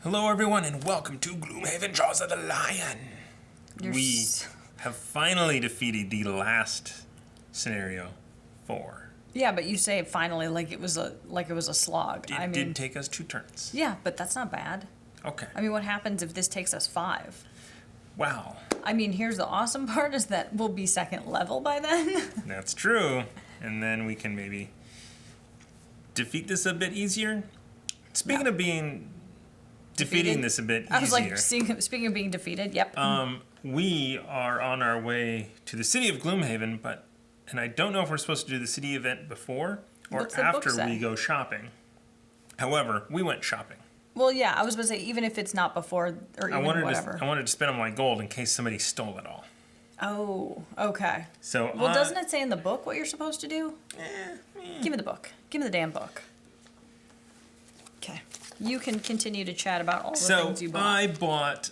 Hello, everyone, and welcome to Gloomhaven Jaws of the Lion. We have finally defeated the last scenario 4. Yeah, but you say it finally like it was a slog. It did take us 2 turns. Yeah, but that's not bad. Okay. I mean, what happens if this takes us 5? Wow. I mean, here's the awesome part is that we'll be second level by then. That's true. And then we can maybe defeat this a bit easier. Speaking of being defeating this a bit easier. I was like, speaking of being defeated, yep. We are on our way to the city of Gloomhaven, and I don't know if we're supposed to do the city event before or after we go shopping. However, we went shopping. Well, yeah, I was going to say, even if it's not before or even whatever. I wanted to spend all my gold in case somebody stole it all. Oh, okay. So, well, doesn't it say in the book what you're supposed to do? Give me the book. Give me the damn book. Okay. You can continue to chat about all the things you bought. So, I bought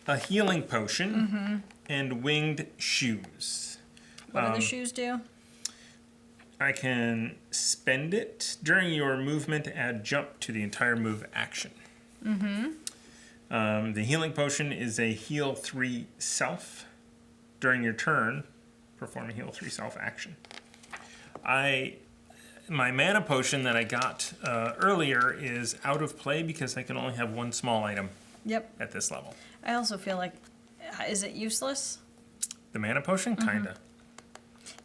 a healing potion and winged shoes. What do the shoes do? I can spend it during your movement, add jump to the entire move action. The healing potion is a heal 3 self. During your turn, perform a heal 3 self action. My mana potion that I got earlier is out of play because I can only have 1 small item at this level. I also feel like, is it useless? The mana potion? Kinda.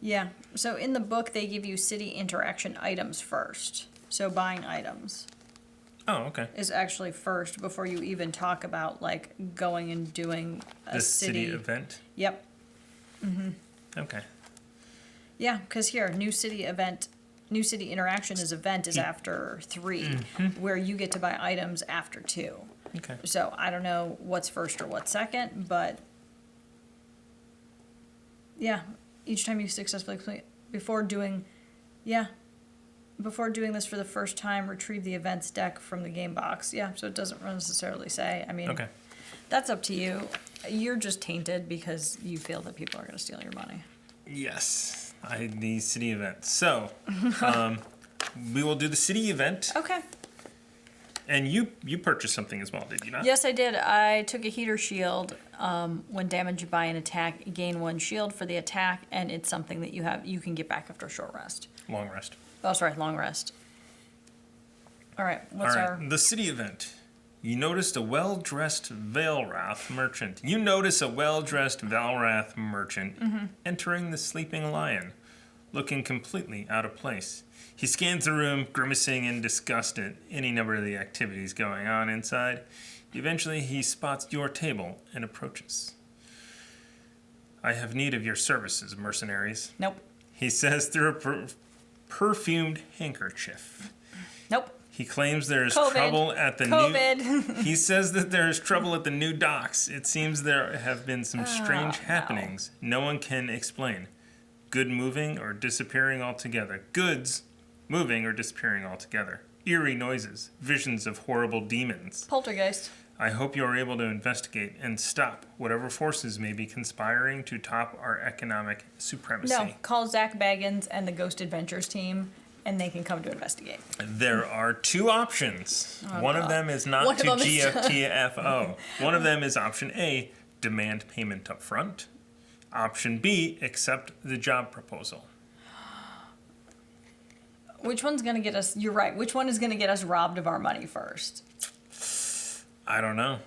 Yeah. So in the book, they give you city interaction items first. So buying items. Oh, okay. Is actually first before you even talk about like going and doing a city event? Yep. Okay. Yeah, because here, new city interaction is after 3, where you get to buy items after 2. Okay. So I don't know what's first or what's second, but yeah, each time you successfully complete before doing this for the first time, retrieve the events deck from the game box. Yeah, so it doesn't necessarily say. I mean, that's up to you. You're just tainted because you feel that people are going to steal your money. Yes, the city event. So, we will do the city event. Okay. And you purchased something as well, did you not? Yes, I did. I took a heater shield. When damaged by an attack, gain 1 shield for the attack, and it's something that you can get back after a short rest. Long rest. Oh, sorry, long rest. All right, the city event. You noticed a well-dressed Valrath merchant. Entering the sleeping lion, looking completely out of place. He scans the room, grimacing in disgust at any number of the activities going on inside. Eventually, he spots your table and approaches. I have need of your services, mercenaries. Nope. He says through a perfumed handkerchief. Nope. He claims there is trouble at the new... He says that there is trouble at the new docks. It seems there have been some strange happenings. No one can explain. Goods moving or disappearing altogether. Eerie noises. Visions of horrible demons. Poltergeist. I hope you are able to investigate and stop whatever forces may be conspiring to top our economic supremacy. No, call Zach Baggins and the Ghost Adventures team, and they can come to investigate. There are 2 options. One of them is not to GFTFO. One of them is option A, demand payment up front. Option B, accept the job proposal. Which one's going to get us... You're right. Which one is going to get us robbed of our money first? I don't know.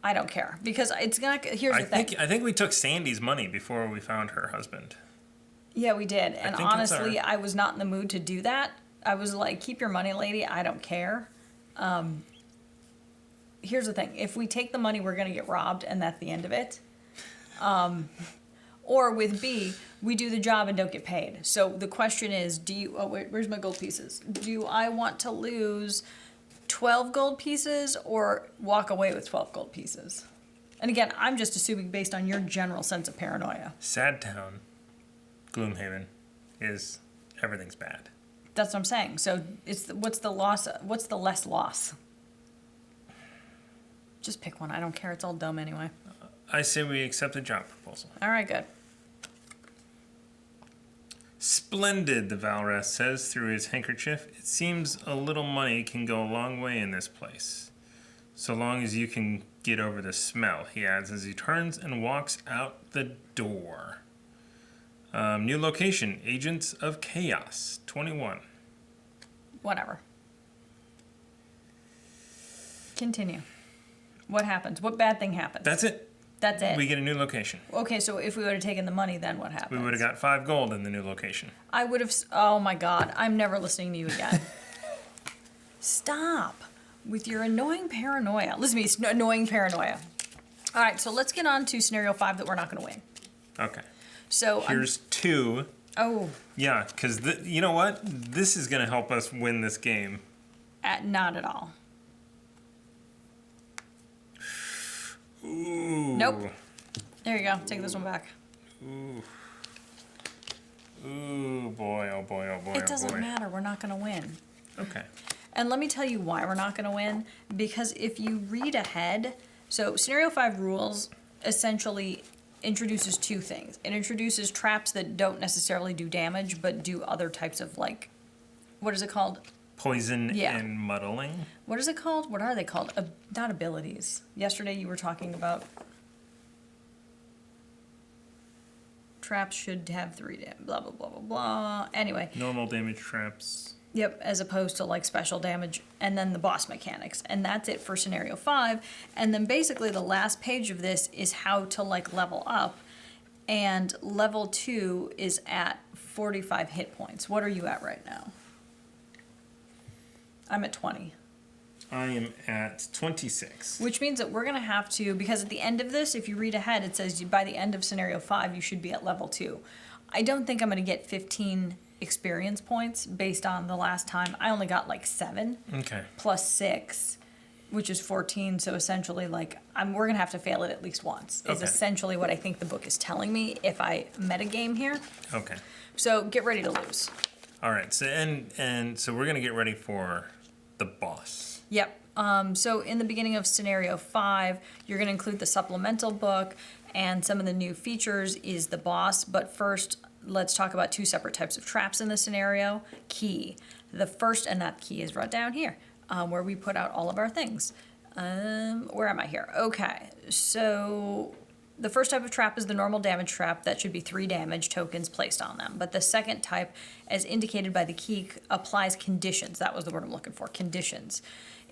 I don't care. Because it's going to... Here's the thing. I think we took Sandy's money before we found her husband. Yeah, we did. And honestly, I was not in the mood to do that. I was like, keep your money, lady. I don't care. Here's the thing. If we take the money, we're going to get robbed, and that's the end of it. Or with B, we do the job and don't get paid. So the question is, where's my gold pieces? Do I want to lose 12 gold pieces or walk away with 12 gold pieces? And again, I'm just assuming based on your general sense of paranoia. Sad town, Gloomhaven, is everything's bad. That's what I'm saying. So what's the less loss? Just pick one. I don't care. It's all dumb anyway. I say we accept the job proposal. All right, good. Splendid, the Valrath says through his handkerchief. It seems a little money can go a long way in this place. So long as you can get over the smell, he adds as he turns and walks out the door. New location, Agents of Chaos, 21. Whatever. Continue. What happens? What bad thing happens? That's it. That's it. We get a new location. Okay, so if we would have taken the money, then what happens? We would have got 5 gold in the new location. I would have. Oh my God! I'm never listening to you again. Stop with your annoying paranoia. Listen to me, it's annoying paranoia. All right, so let's get on to scenario 5 that we're not going to win. Okay. So Here's 2. Oh. Yeah, because you know what? This is going to help us win this game. Not at all. Ooh. Nope. There you go. Take this one back. Ooh. Ooh, boy, oh boy, oh boy, It doesn't matter. We're not going to win. Okay. And let me tell you why we're not going to win. Because if you read ahead, so scenario 5 rules essentially introduces 2 things. It introduces traps that don't necessarily do damage, but do other types of, like, what is it called? Poison Yeah. and muddling. What is it called? What are they called? Not abilities. Yesterday you were talking about traps should have 3 damage, blah, blah, blah, blah, blah. Anyway. Normal damage traps. Yep, as opposed to like special damage, and then the boss mechanics. And that's it for scenario 5. And then basically the last page of this is how to like level up. And level 2 is at 45 hit points. What are you at right now? I'm at 20. I am at 26. Which means that we're going to have to, because at the end of this, if you read ahead, it says by the end of scenario 5, you should be at level 2. I don't think I'm going to get 15 experience points based on the last time. I only got like 7. Okay. Plus 6, which is 14. So essentially, like, we're going to have to fail it at least once, is Okay. essentially what I think the book is telling me if I metagame here. Okay. So get ready to lose. All right. So and so we're going to get ready for the boss. Yep. So in the beginning of scenario 5, you're going to include the supplemental book, and some of the new features is the boss. But first, let's talk about 2 separate types of traps in the scenario. Key. The first, and that key is right down here, where we put out all of our things. Where am I here? Okay. So the first type of trap is the normal damage trap. That should be 3 damage tokens placed on them. But the second type, as indicated by the key, applies conditions. That was the word I'm looking for, conditions,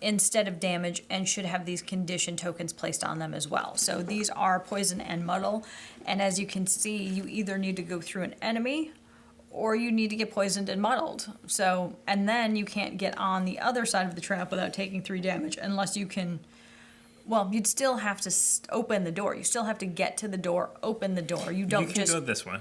instead of damage, and should have these condition tokens placed on them as well. So these are poison and muddle. And as you can see, you either need to go through an enemy or you need to get poisoned and muddled. So, and then you can't get on the other side of the trap without taking 3 damage unless you can. Well, you'd still have to open the door. You still have to get to the door, open the door. You don't You can just... go this way.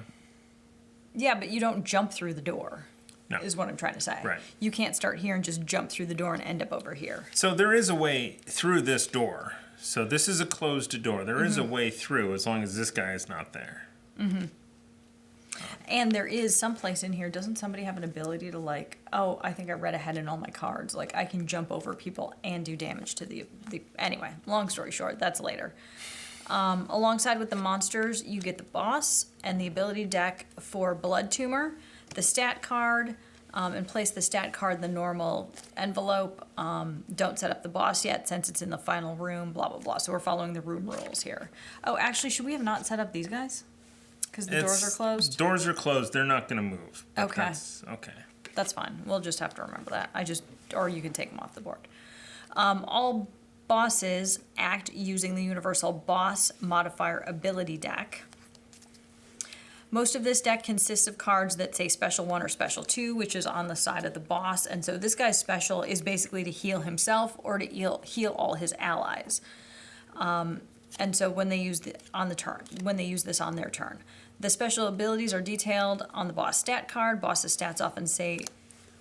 Yeah, but you don't jump through the door, No. is what I'm trying to say. Right. You can't start here and just jump through the door and end up over here. So there is a way through this door. So this is a closed door. There is a way through as long as this guy is not there. Mm-hmm. And there is some place in here, doesn't somebody have an ability to like, oh, I think I read ahead in all my cards, like I can jump over people and do damage to the anyway, long story short, that's later. Alongside with the monsters, you get the boss and the ability deck for Blood Tumor, the stat card, and place the stat card in the normal envelope. Don't set up the boss yet since it's in the final room, blah, blah, blah. So we're following the room rules here. Oh, actually, should we have not set up these guys? Because the doors are closed? Doors are closed. They're not going to move. But Okay. Okay. That's fine. We'll just have to remember that. Or you can take them off the board. All bosses act using the universal boss modifier ability deck. Most of this deck consists of cards that say special 1 or special 2, which is on the side of the boss. And so this guy's special is basically to heal himself or to heal all his allies. And so when they use this on their turn. The special abilities are detailed on the boss stat card. Boss's stats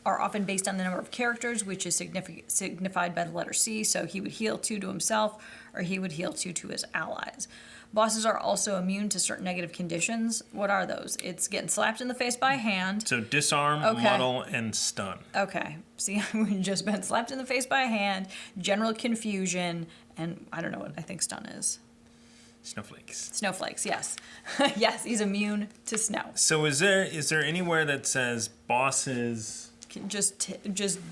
are often based on the number of characters, which is signified by the letter C. So he would heal 2 to himself, or he would heal 2 to his allies. Bosses are also immune to certain negative conditions. What are those? It's getting slapped in the face by a hand. So disarm, muddle, and stun. Okay. See, we've just been slapped in the face by a hand, general confusion, and I don't know what I think stun is. Snowflakes, yes. Yes, he's immune to snow. So is there anywhere that says bosses Just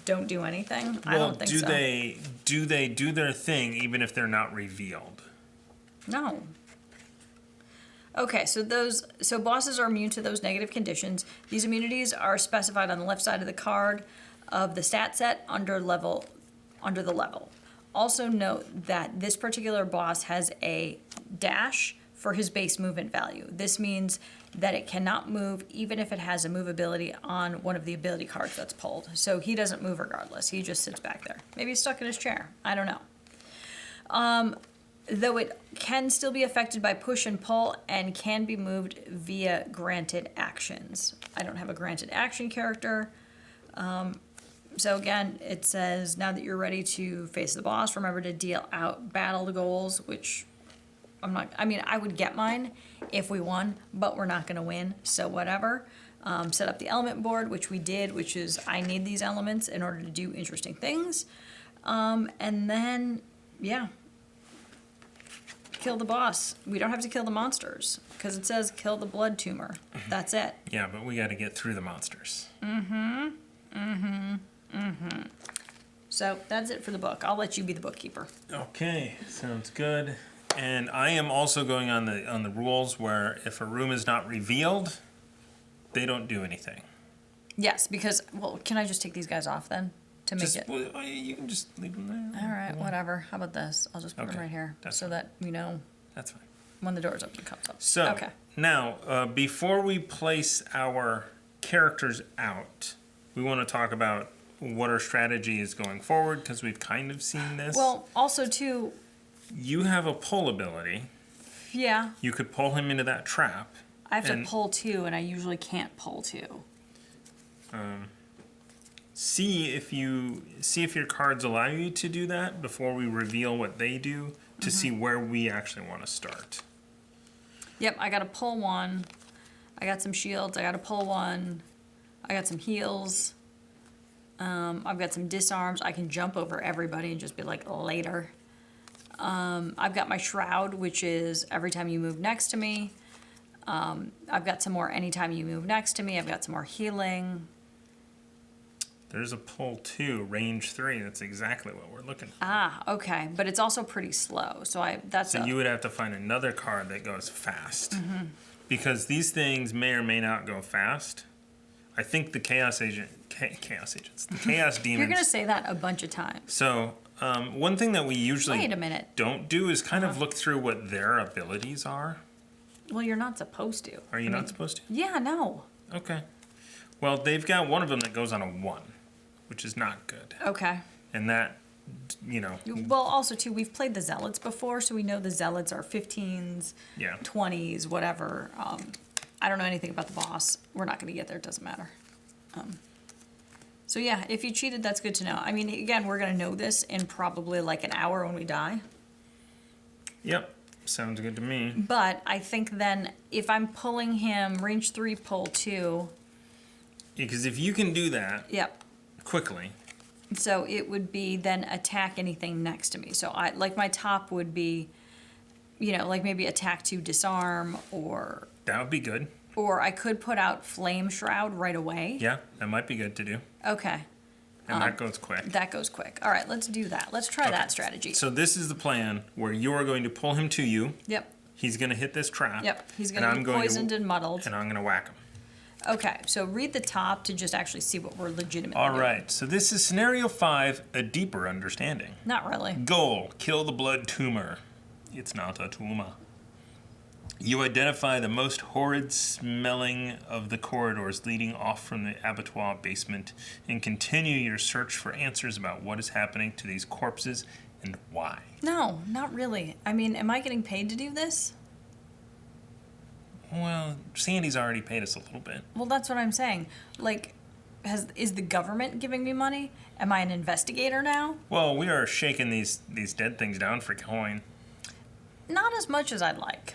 don't do anything? I Well, don't think do so. they do their thing even if they're not revealed? No. Okay, so bosses are immune to those negative conditions. These immunities are specified on the left side of the card of the stat set under the level. Also note that this particular boss has a dash for his base movement value. This means that it cannot move even if it has a move ability on one of the ability cards that's pulled. So he doesn't move regardless. He just sits back there. Maybe he's stuck in his chair. I don't know. Though it can still be affected by push and pull and can be moved via granted actions. I don't have a granted action character. So again, it says, now that you're ready to face the boss, remember to deal out battle goals, which I would get mine if we won, but we're not going to win, so whatever. Set up the element board, which we did, which is I need these elements in order to do interesting things. And then, yeah, kill the boss. We don't have to kill the monsters, because it says kill the blood tumor. That's it. Yeah, but we got to get through the monsters. So that's it for the book. I'll let you be the bookkeeper. Okay, sounds good. And I am also going on the rules where if a room is not revealed, they don't do anything. Yes, because, well, can I just take these guys off then? To make it. Well, you can just leave them there. All right, whatever. How about this? I'll just put them Okay, right here that's so fine. that we know That's fine. when the door's open, it comes up. So, Okay. now, before we place our characters out, we want to talk about what our strategy is going forward, because we've kind of seen this. Well, also, too, You have a pull ability. yeah, You could pull him into that trap. I have And- to pull two, and I usually can't pull two. See if your cards allow you to do that before we reveal what they do to see where we actually want to start. Yep, I gotta pull one. I got some shields. I gotta pull one. I got some heals. I've got some disarms. I can jump over everybody and just be like, later. I've got my shroud, which is every time you move next to me. I've got some more anytime you move next to me. I've got some more healing. There's a pull 2, range 3. That's exactly what we're looking for. Ah, okay, but it's also pretty slow. So So you would have to find another card that goes fast. Because these things may or may not go fast. I think the Chaos Agents, the Chaos Demons. You're gonna say that a bunch of times. So, one thing that we usually Wait a minute. don't do is kind of look through what their abilities are. Well, you're not supposed to. Are you not supposed to? Yeah, no. Okay. Well, they've got one of them that goes on a 1, which is not good. Okay. And that, Well, also, too, we've played the Zealots before, so we know the Zealots are 15s, yeah. 20s, whatever. I don't know anything about the boss. We're not going to get there. It doesn't matter. So, yeah, if you cheated, that's good to know. I mean, again, we're going to know this in probably like an hour when we die. Yep. Sounds good to me. But I think then if I'm pulling him range 3, pull 2. Because if you can do that Yep. quickly, So it would be then attack anything next to me. So I like my top would be, like maybe attack to disarm or that would be good. I could put out flame shroud right away. Yeah, that might be good to do. Okay. And that goes quick. That goes quick. All right, let's do that. Let's try that strategy. So this is the plan where you are going to pull him to you. Yep. He's going to hit this trap. Yep. He's and going to I'm be poisoned and muddled. And I'm going to whack him. Okay, so read the top to just actually see what we're legitimately All doing. right, so this is scenario 5, a deeper understanding. Not really. Goal, kill the blood tumor. It's not a tumor. You identify the most horrid smelling of the corridors leading off from the abattoir basement and continue your search for answers about what is happening to these corpses and why. No, not really. I mean, am I getting paid to do this? Well, Sandy's already paid us a little bit. Well, that's what I'm saying. Like, is the government giving me money? Am I an investigator now? Well, we are shaking these dead things down for coin. Not as much as I'd like.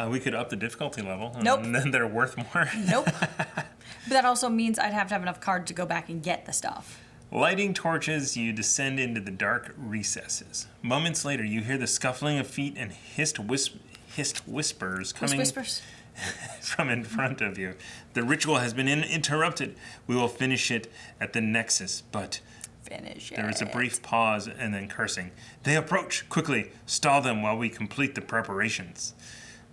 We could up the difficulty level. Nope. And then they're worth more. Nope. But that also means I'd have to have enough cards to go back and get the stuff. Lighting torches, you descend into the dark recesses. Moments later, you hear the scuffling of feet and hissed whispers coming. Whispers? from in front of you. The ritual has been interrupted. We will finish it at the Nexus, but Finish it. there is a brief pause and then cursing. They approach. Quickly, stall them while we complete the preparations.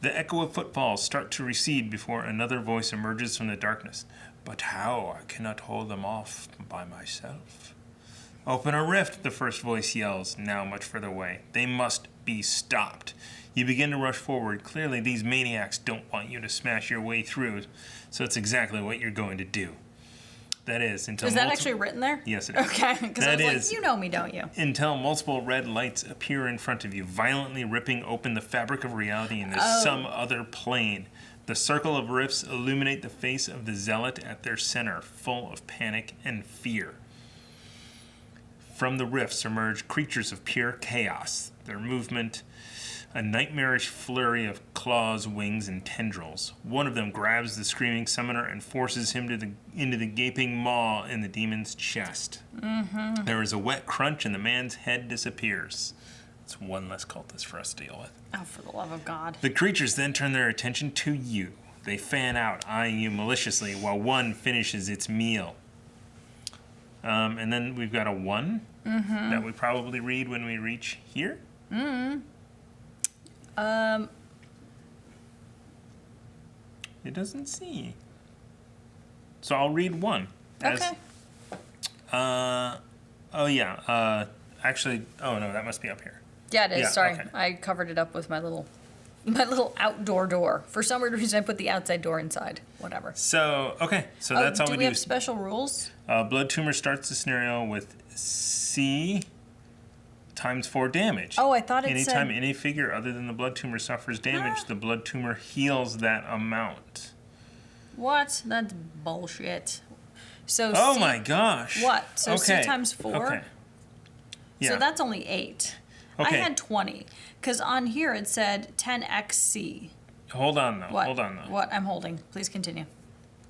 The echo of footfalls start to recede before another voice emerges from the darkness. But how? I cannot hold them off by myself. Open a rift, the first voice yells, now much further away. They must be stopped. You begin to rush forward. Clearly, these maniacs don't want you to smash your way through, so it's exactly what you're going to do. That is, until... Is that actually written there? Yes, it is. Okay, because I was like, you know me, don't you? Until multiple red lights appear in front of you, violently ripping open the fabric of reality into some other plane. The circle of rifts illuminate the face of the zealot at their center, full of panic and fear. From the rifts emerge creatures of pure chaos. Their movement, a nightmarish flurry of claws, wings, and tendrils. One of them grabs the screaming summoner and forces him into the gaping maw in the demon's chest. Mm-hmm. There is a wet crunch and the man's head disappears. It's one less cultist for us to deal with. Oh, for the love of God. The creatures then turn their attention to you. They fan out, eyeing you maliciously, while one finishes its meal. And then we've got a 1 that we probably read when we reach here. It doesn't see. So I'll read 1. Okay. Actually, oh no, that must be up here. Yeah, it is. Yeah, Sorry. okay. I covered it up with my little outdoor door. For some weird reason, I put the outside door inside. Whatever. So, okay. So that's all we do. Do we have special rules? Blood Tumor starts the scenario with C times 4 damage. Oh, I thought it Anytime said... any figure other than the blood tumor suffers damage, the blood tumor heals that amount. What? That's bullshit. So Oh C, my gosh. What? So okay. C times 4? Okay. Yeah. So that's only 8. Okay. I had 20. Because on here it said 10xc. Hold on, though. What? Hold on, though. What? I'm holding. Please continue.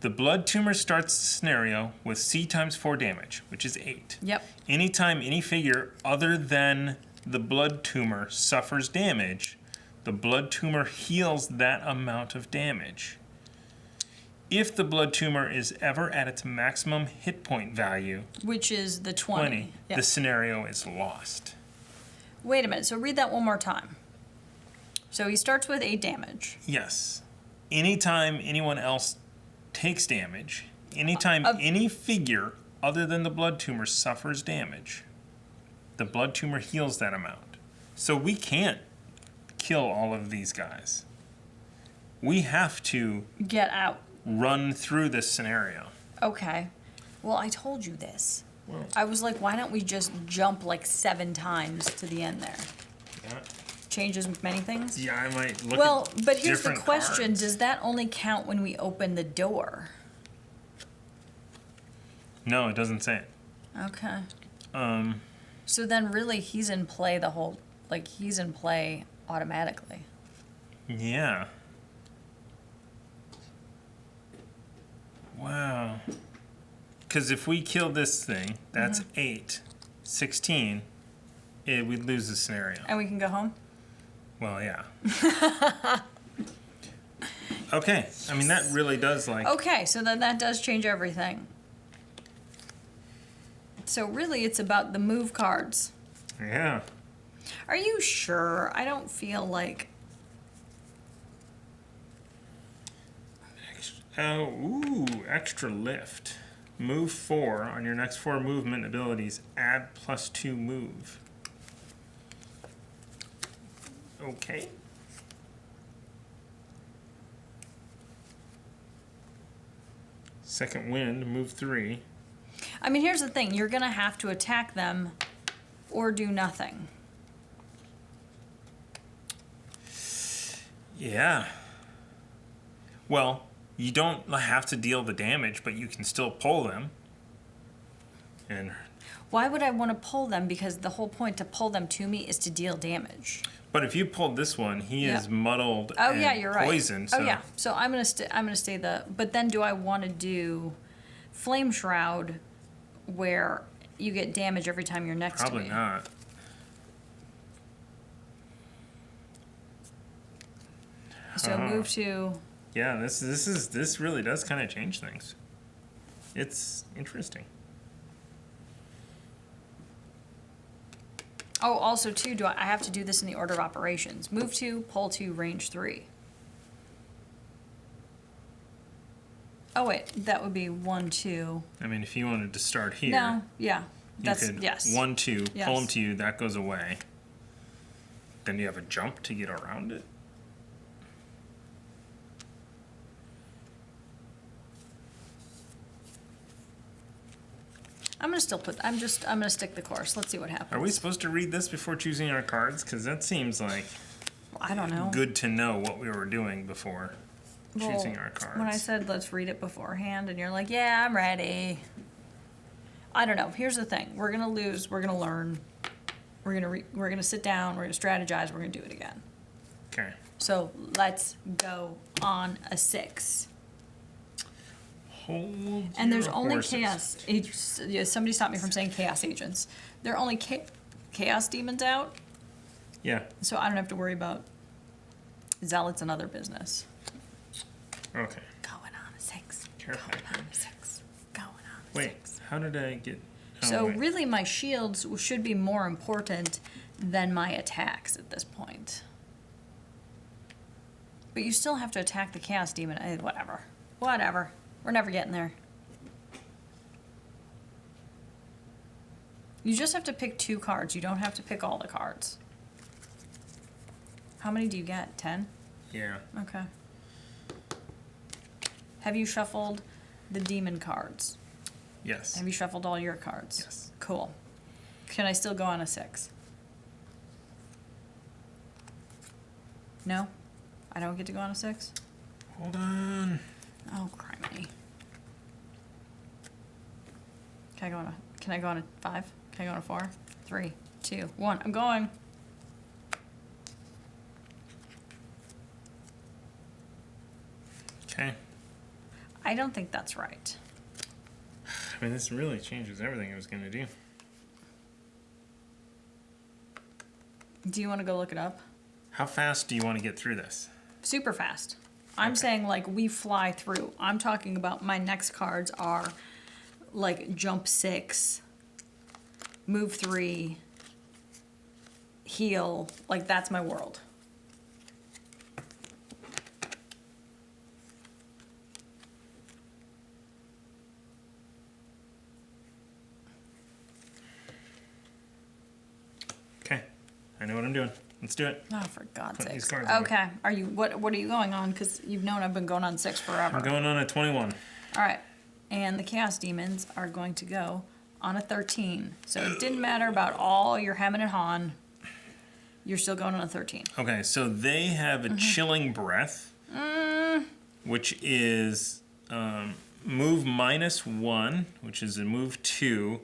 The blood tumor starts the scenario with C times 4 damage, which is 8. Yep. Anytime any figure other than the blood tumor suffers damage, the blood tumor heals that amount of damage. If the blood tumor is ever at its maximum hit point value, Which is the 20. Yep. the scenario is lost. Wait a minute. So read that one more time. So he starts with 8 damage. Yes. Anytime anyone else takes damage, anytime any figure other than the blood tumor suffers damage, the blood tumor heals that amount. So we can't kill all of these guys. We have to Get out. run through this scenario. Okay. Well, I told you this. Well, I was like, why don't we just jump like 7 times to the end there? yeah, Changes many things? yeah, I might look Well, at but here's the different question. cards. Does that only count when we open the door? No, it doesn't say it. Okay. So then really he's in play the whole, like he's in play automatically. Yeah. Wow. Because if we kill this thing, that's 8. 16, we'd lose the scenario. And we can go home? Well, yeah. Okay. I mean, that really does, like... Okay, so then that does change everything. So really it's about the move cards. Yeah. Are you sure? I don't feel like... Extra lift. Move 4 on your next 4 movement abilities. Add +2 move. Okay. Second wind, move 3. I mean, here's the thing. You're going to have to attack them or do nothing. Yeah. Well, you don't have to deal the damage, but you can still pull them. And Why would I want to pull them? Because the whole point to pull them to me is to deal damage. but if you pulled this one, he Yeah. is muddled Oh and yeah, you're right. poisoned. So Oh yeah. So I'm gonna stay the. But then do I want to do Flame Shroud, where you get damage every time you're next probably to me? not. So move to Yeah, this really does kind of change things. It's interesting. Oh, also too, I have to do this in the order of operations? Move 2, pull 2, range 3. Oh wait, that would be 1, 2. I mean, if you wanted to start here, No, yeah, you that's could yes. 1, 2, Yes. pull them to you. That goes away. Then you have a jump to get around it. I'm gonna still I'm gonna stick the course. Let's see what happens. Are we supposed to read this before choosing our cards? Because that seems like I don't know. good to know what we were doing before choosing our cards. When I said let's read it beforehand, and you're like, yeah, I'm ready. I don't know. Here's the thing: we're gonna lose. We're gonna learn. We're gonna sit down. We're gonna strategize. We're gonna do it again. Okay. So let's go on a 6. Hold And there's your only horses. chaos agents. Yeah, somebody stopped me from saying chaos agents. There are only chaos demons out, Yeah. so I don't have to worry about zealots and other business. Okay. Going on a 6. Careful. Going on a 6. Going on a Wait. 6. How did I get? Oh, So wait. really, my shields should be more important than my attacks at this point. But you still have to attack the chaos demon. Whatever. Whatever. We're never getting there. You just have to pick 2 cards. You don't have to pick all the cards. How many do you get? 10? Yeah. Okay. Have you shuffled the demon cards? Yes. Have you shuffled all your cards? Yes. Cool. Can I still go on a 6? No? I don't get to go on a 6? Hold on. Oh, criminy. Can I go on a 5? Can I go on a 4? 3, 2, 1. I'm going. Okay. I don't think that's right. I mean, this really changes everything I was going to do. Do you want to go look it up? How fast do you want to get through this? Super fast. I'm Okay. saying like we fly through. I'm talking about my next cards are like jump 6, move 3, heal. Like that's my world. Okay. I know what I'm doing. Let's do it. Oh, for God's Put these sakes. cards away. Okay. Are you what are you going on? Because you've known I've been going on 6 forever. I'm going on a 21. All right. And the Chaos Demons are going to go on a 13. So it didn't matter about all your hemming and hawing. You're still going on a 13. Okay, so they have a chilling breath, which is move -1, which is a move 2,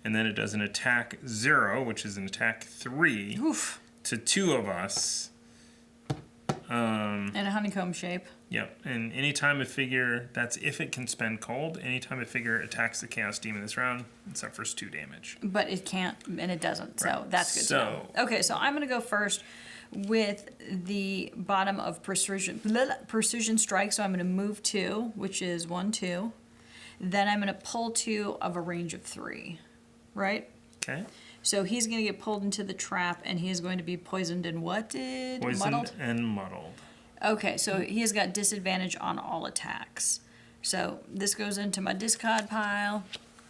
and then it does an attack 0, which is an attack 3 Oof. to 2 of us. In a honeycomb shape. Yep, and anytime a figure, that's if it can spend cold, anytime a figure attacks the Chaos Demon this round, it suffers 2 damage. But it can't, and it doesn't. So Right. that's good to know. Okay, so I'm going to go first with the bottom of precision strike. So I'm going to move 2, which is 1, 2. Then I'm going to pull 2 of a range of 3. Right? Okay. So he's going to get pulled into the trap, and he is going to be poisoned and what did? Poisoned Muddled? and muddled. Okay, so he has got disadvantage on all attacks. So this goes into my discard pile,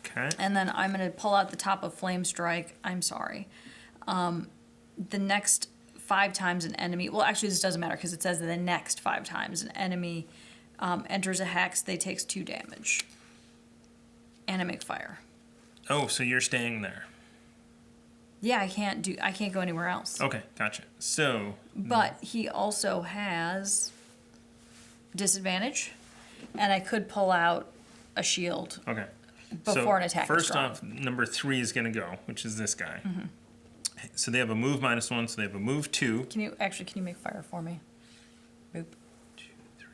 Okay. and then I'm going to pull out the top of Flame Strike. I'm sorry. The next 5 times an enemy, well, actually, this doesn't matter because it says that the next 5 times an enemy enters a hex, they takes 2 damage. And I make fire. Oh, so you're staying there. Yeah, I can't go anywhere else. Okay, gotcha. So, But he also has disadvantage, and I could pull out a shield okay. before an attack is First drawn. off, number 3 is going to go, which is this guy. So they have a move -1, so they have a move 2. Can you make fire for me? Boop. 2, 3.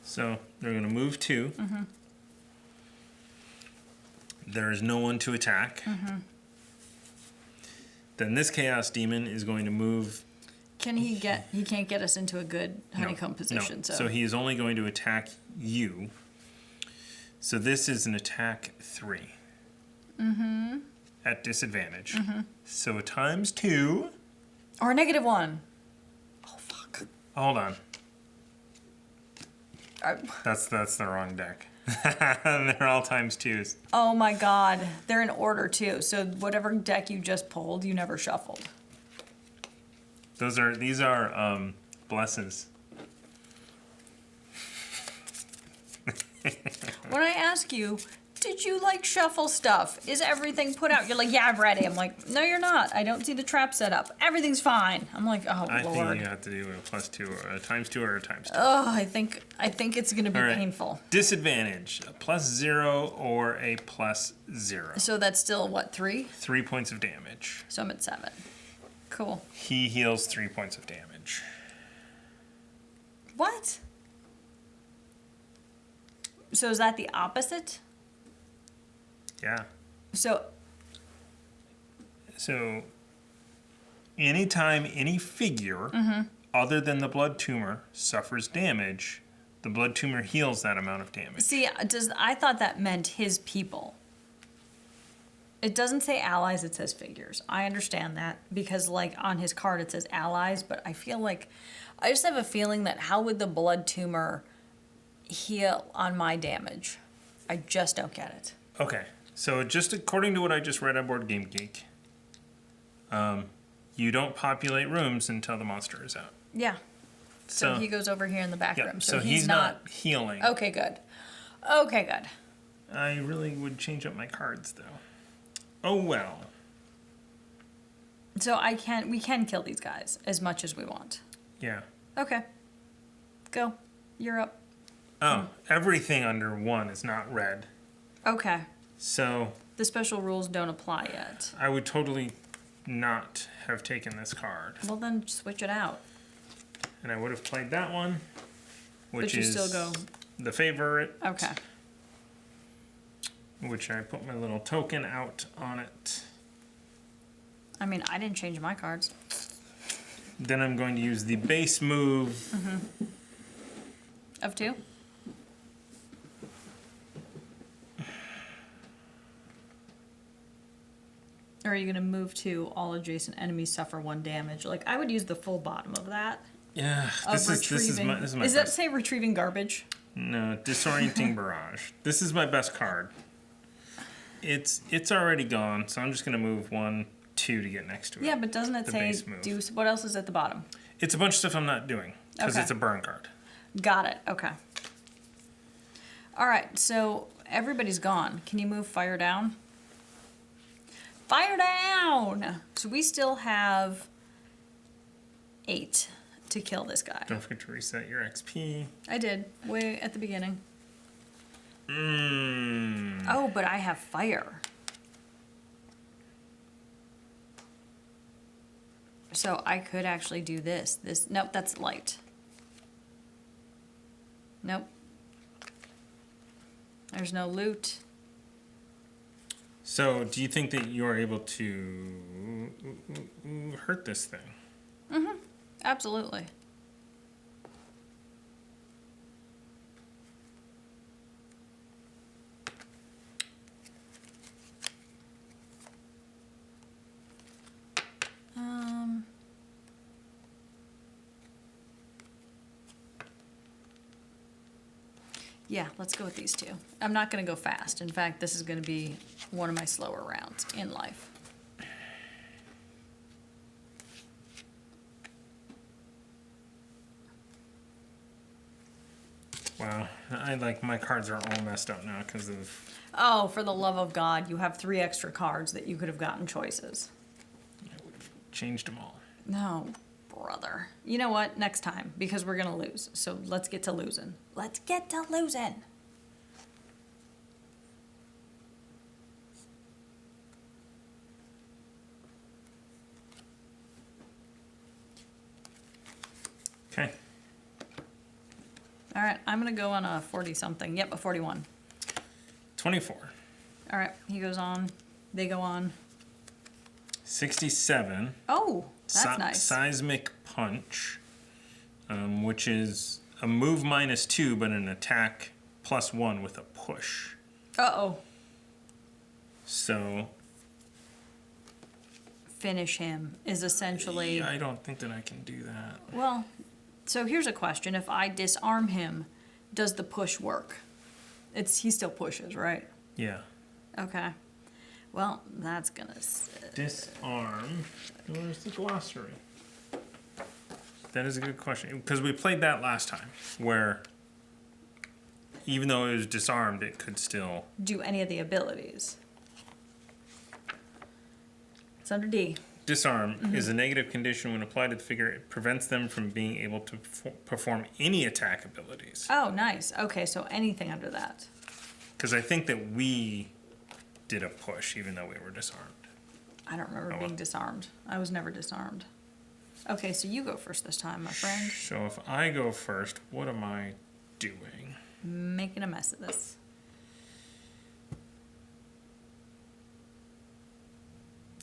So they're going to move 2. There's no one to attack. Then this chaos demon is going to move. Can he get? He can't get us into a good honeycomb position. No. So he is only going to attack you. So this is an attack 3. Mm-hmm. At disadvantage. Mm-hmm. So a times 2. Or a -1. Oh fuck. Hold on. That's the wrong deck. They're all times 2s. Oh my god. They're in order too. So whatever deck you just pulled, you never shuffled. These are blesses. When I ask you, did you like shuffle stuff? Is everything put out? You're like, yeah, I'm ready. I'm like, no, you're not. I don't see the trap set up. Everything's fine. I'm like, oh I lord. think you have to do a +2 or a times 2 or a times 2. Oh, I think it's gonna be All right. painful. Disadvantage, a +0 or a +0. So that's still what, 3? 3 points of damage. So I'm at 7. Cool. He heals 3 points of damage. What? So is that the opposite? Yeah. So anytime any figure other than the blood tumor suffers damage, the blood tumor heals that amount of damage. see, I thought that meant his people. It doesn't say allies, it says figures. I understand that because like on his card it says allies, but I feel like I just have a feeling that how would the blood tumor heal on my damage? I just don't get it. Okay, so just according to what I just read on Board Game Geek, you don't populate rooms until the monster is out. Yeah. So he goes over here in the back Yeah, room. so he's not healing. Okay, good. Okay, good. I really would change up my cards though. Oh well. So we can kill these guys as much as we want. Yeah. Okay. Go. You're up. Oh, everything under 1 is not red. Okay. So The special rules don't apply yet. I would totally not have taken this card. Well, then switch it out. And I would have played that one, which But you is still go. the favorite, Okay. which I put my little token out on it. I mean, I didn't change my cards. Then I'm going to use the base move. Of 2? Or are you going to move to all adjacent enemies suffer 1 damage? Like, I would use the full bottom of that. Yeah, Of this is retrieving. my Does that best. say retrieving garbage? No, disorienting barrage. This is my best card. It's already gone, so I'm just going to move 1, 2 to get next to it. Yeah, but doesn't it The say base move. do... What else is at the bottom? It's a bunch of stuff I'm not doing because Okay. it's a burn card. Got it. Okay. All right, so everybody's gone. Can you move fire down? Fire down! So we still have 8 to kill this guy. Don't forget to reset your XP. I did, way at the beginning. Mmm. Oh, but I have fire. So I could actually do this. Nope, that's light. Nope. There's no loot. So, do you think that you are able to hurt this thing? Mm-hmm. Absolutely. Yeah, let's go with these 2. I'm not going to go fast. In fact, this is going to be one of my slower rounds in life. Wow, my cards are all messed up now because of. Oh, for the love of God, you have 3 extra cards that you could have gotten choices. I would have changed them all. No, brother. You know what? Next time, because we're going to lose. So let's get to losing. Let's get to losing. Okay. All right, I'm going to go on a 40-something. Yep, a 41. 24. All right, he goes on. They go on. 67. Oh, that's nice. Seismic Punch, which is a move -2, but an attack +1 with a push. Uh-oh. So... Finish him is essentially... I don't think that I can do that. Well, so here's a question. If I disarm him, does the push work? He still pushes, right? Yeah. Okay. Well, that's gonna... Disarm. Where's the glossary? That is a good question. Because we played that last time, where even though it was disarmed, it could still... do any of the abilities. It's under D. Disarm is a negative condition when applied to the figure. It prevents them from being able to perform any attack abilities. Oh, nice. Okay, so anything under that. Because I think that we did a push, even though we were disarmed. I don't remember being disarmed. I was never disarmed. Okay, so you go first this time, my friend. So if I go first, what am I doing? Making a mess of this.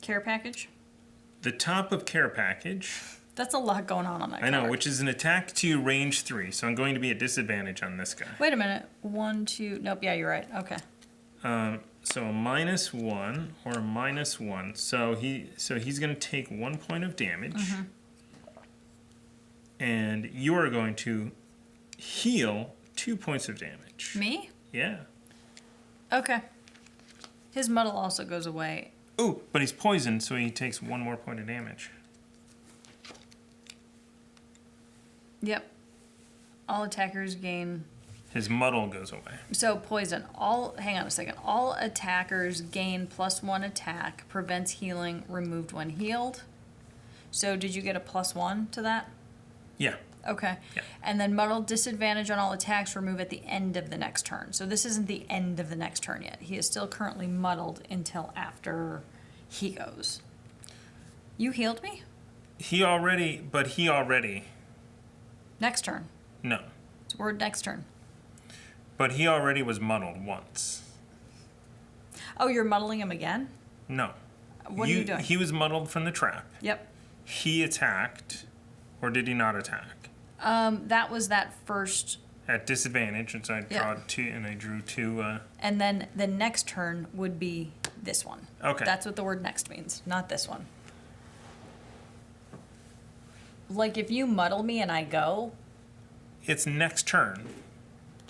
Care package? The top of care package. That's a lot going on that I know, card. which is an attack to range 3. So I'm going to be at disadvantage on this guy. Wait a minute. 1, 2... Nope, yeah, you're right. Okay. So a -1 or a -1. So he's going to take 1 point of damage. And you are going to heal 2 points of damage. Me? Yeah. Okay. His muddle also goes away. Ooh, but he's poisoned, so he takes 1 more point of damage. Yep. All attackers gain... His muddle goes away. So poison. Hang on a second. All attackers gain +1 attack, prevents healing, removed when healed. So did you get a +1 to that? Yeah. Okay. Yeah. And then muddle, disadvantage on all attacks, remove at the end of the next turn. So this isn't the end of the next turn yet. He is still currently muddled until after he goes. You healed me? He already... Next turn. No. We're next turn. But he already was muddled once. Oh, you're muddling him again? No. What are you doing? He was muddled from the trap. Yep. He attacked, or did he not attack? That was that first... At disadvantage, and so I drew two. And then the next turn would be this one. Okay. That's what the word next means, not this one. Like if you muddle me and I go... It's next turn.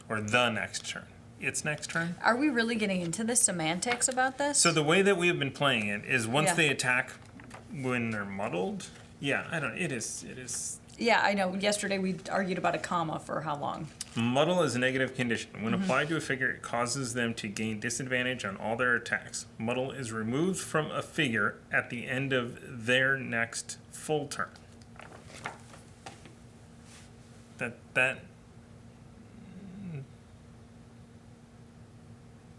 Or the next turn. It's next turn. Are we really getting into the semantics about this? So the way that we have been playing it is once Yeah. they attack when they're muddled. Yeah, I don't. It is. Yeah, I know. Yesterday we argued about a comma for how long? Muddle is a negative condition. When applied to a figure, it causes them to gain disadvantage on all their attacks. Muddle is removed from a figure at the end of their next full turn. That.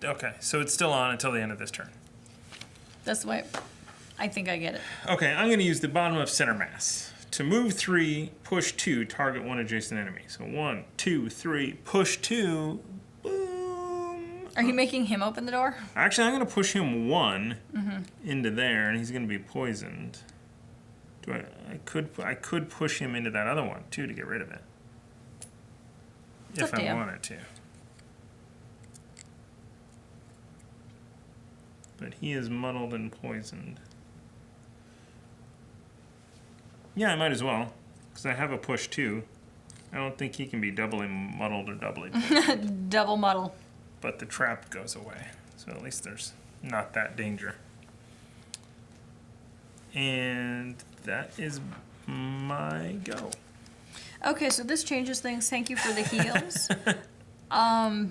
Okay, so it's still on until the end of this turn. That's the way I think I get it. Okay, I'm going to use the bottom of center mass. To move 3, push 2, target 1 adjacent enemy. So 1, 2, 3, push 2, boom. Are you making him open the door? Actually, I'm going to push him 1 into there, and he's going to be poisoned. I could push him into that other one, too, to get rid of it. It's up to I you. wanted to. But he is muddled and poisoned. Yeah, I might as well, because I have a push too. I don't think he can be doubly muddled or doubly poisoned. Double muddle. But the trap goes away, so at least there's not that danger. And that is my go. Okay, so this changes things. Thank you for the heals.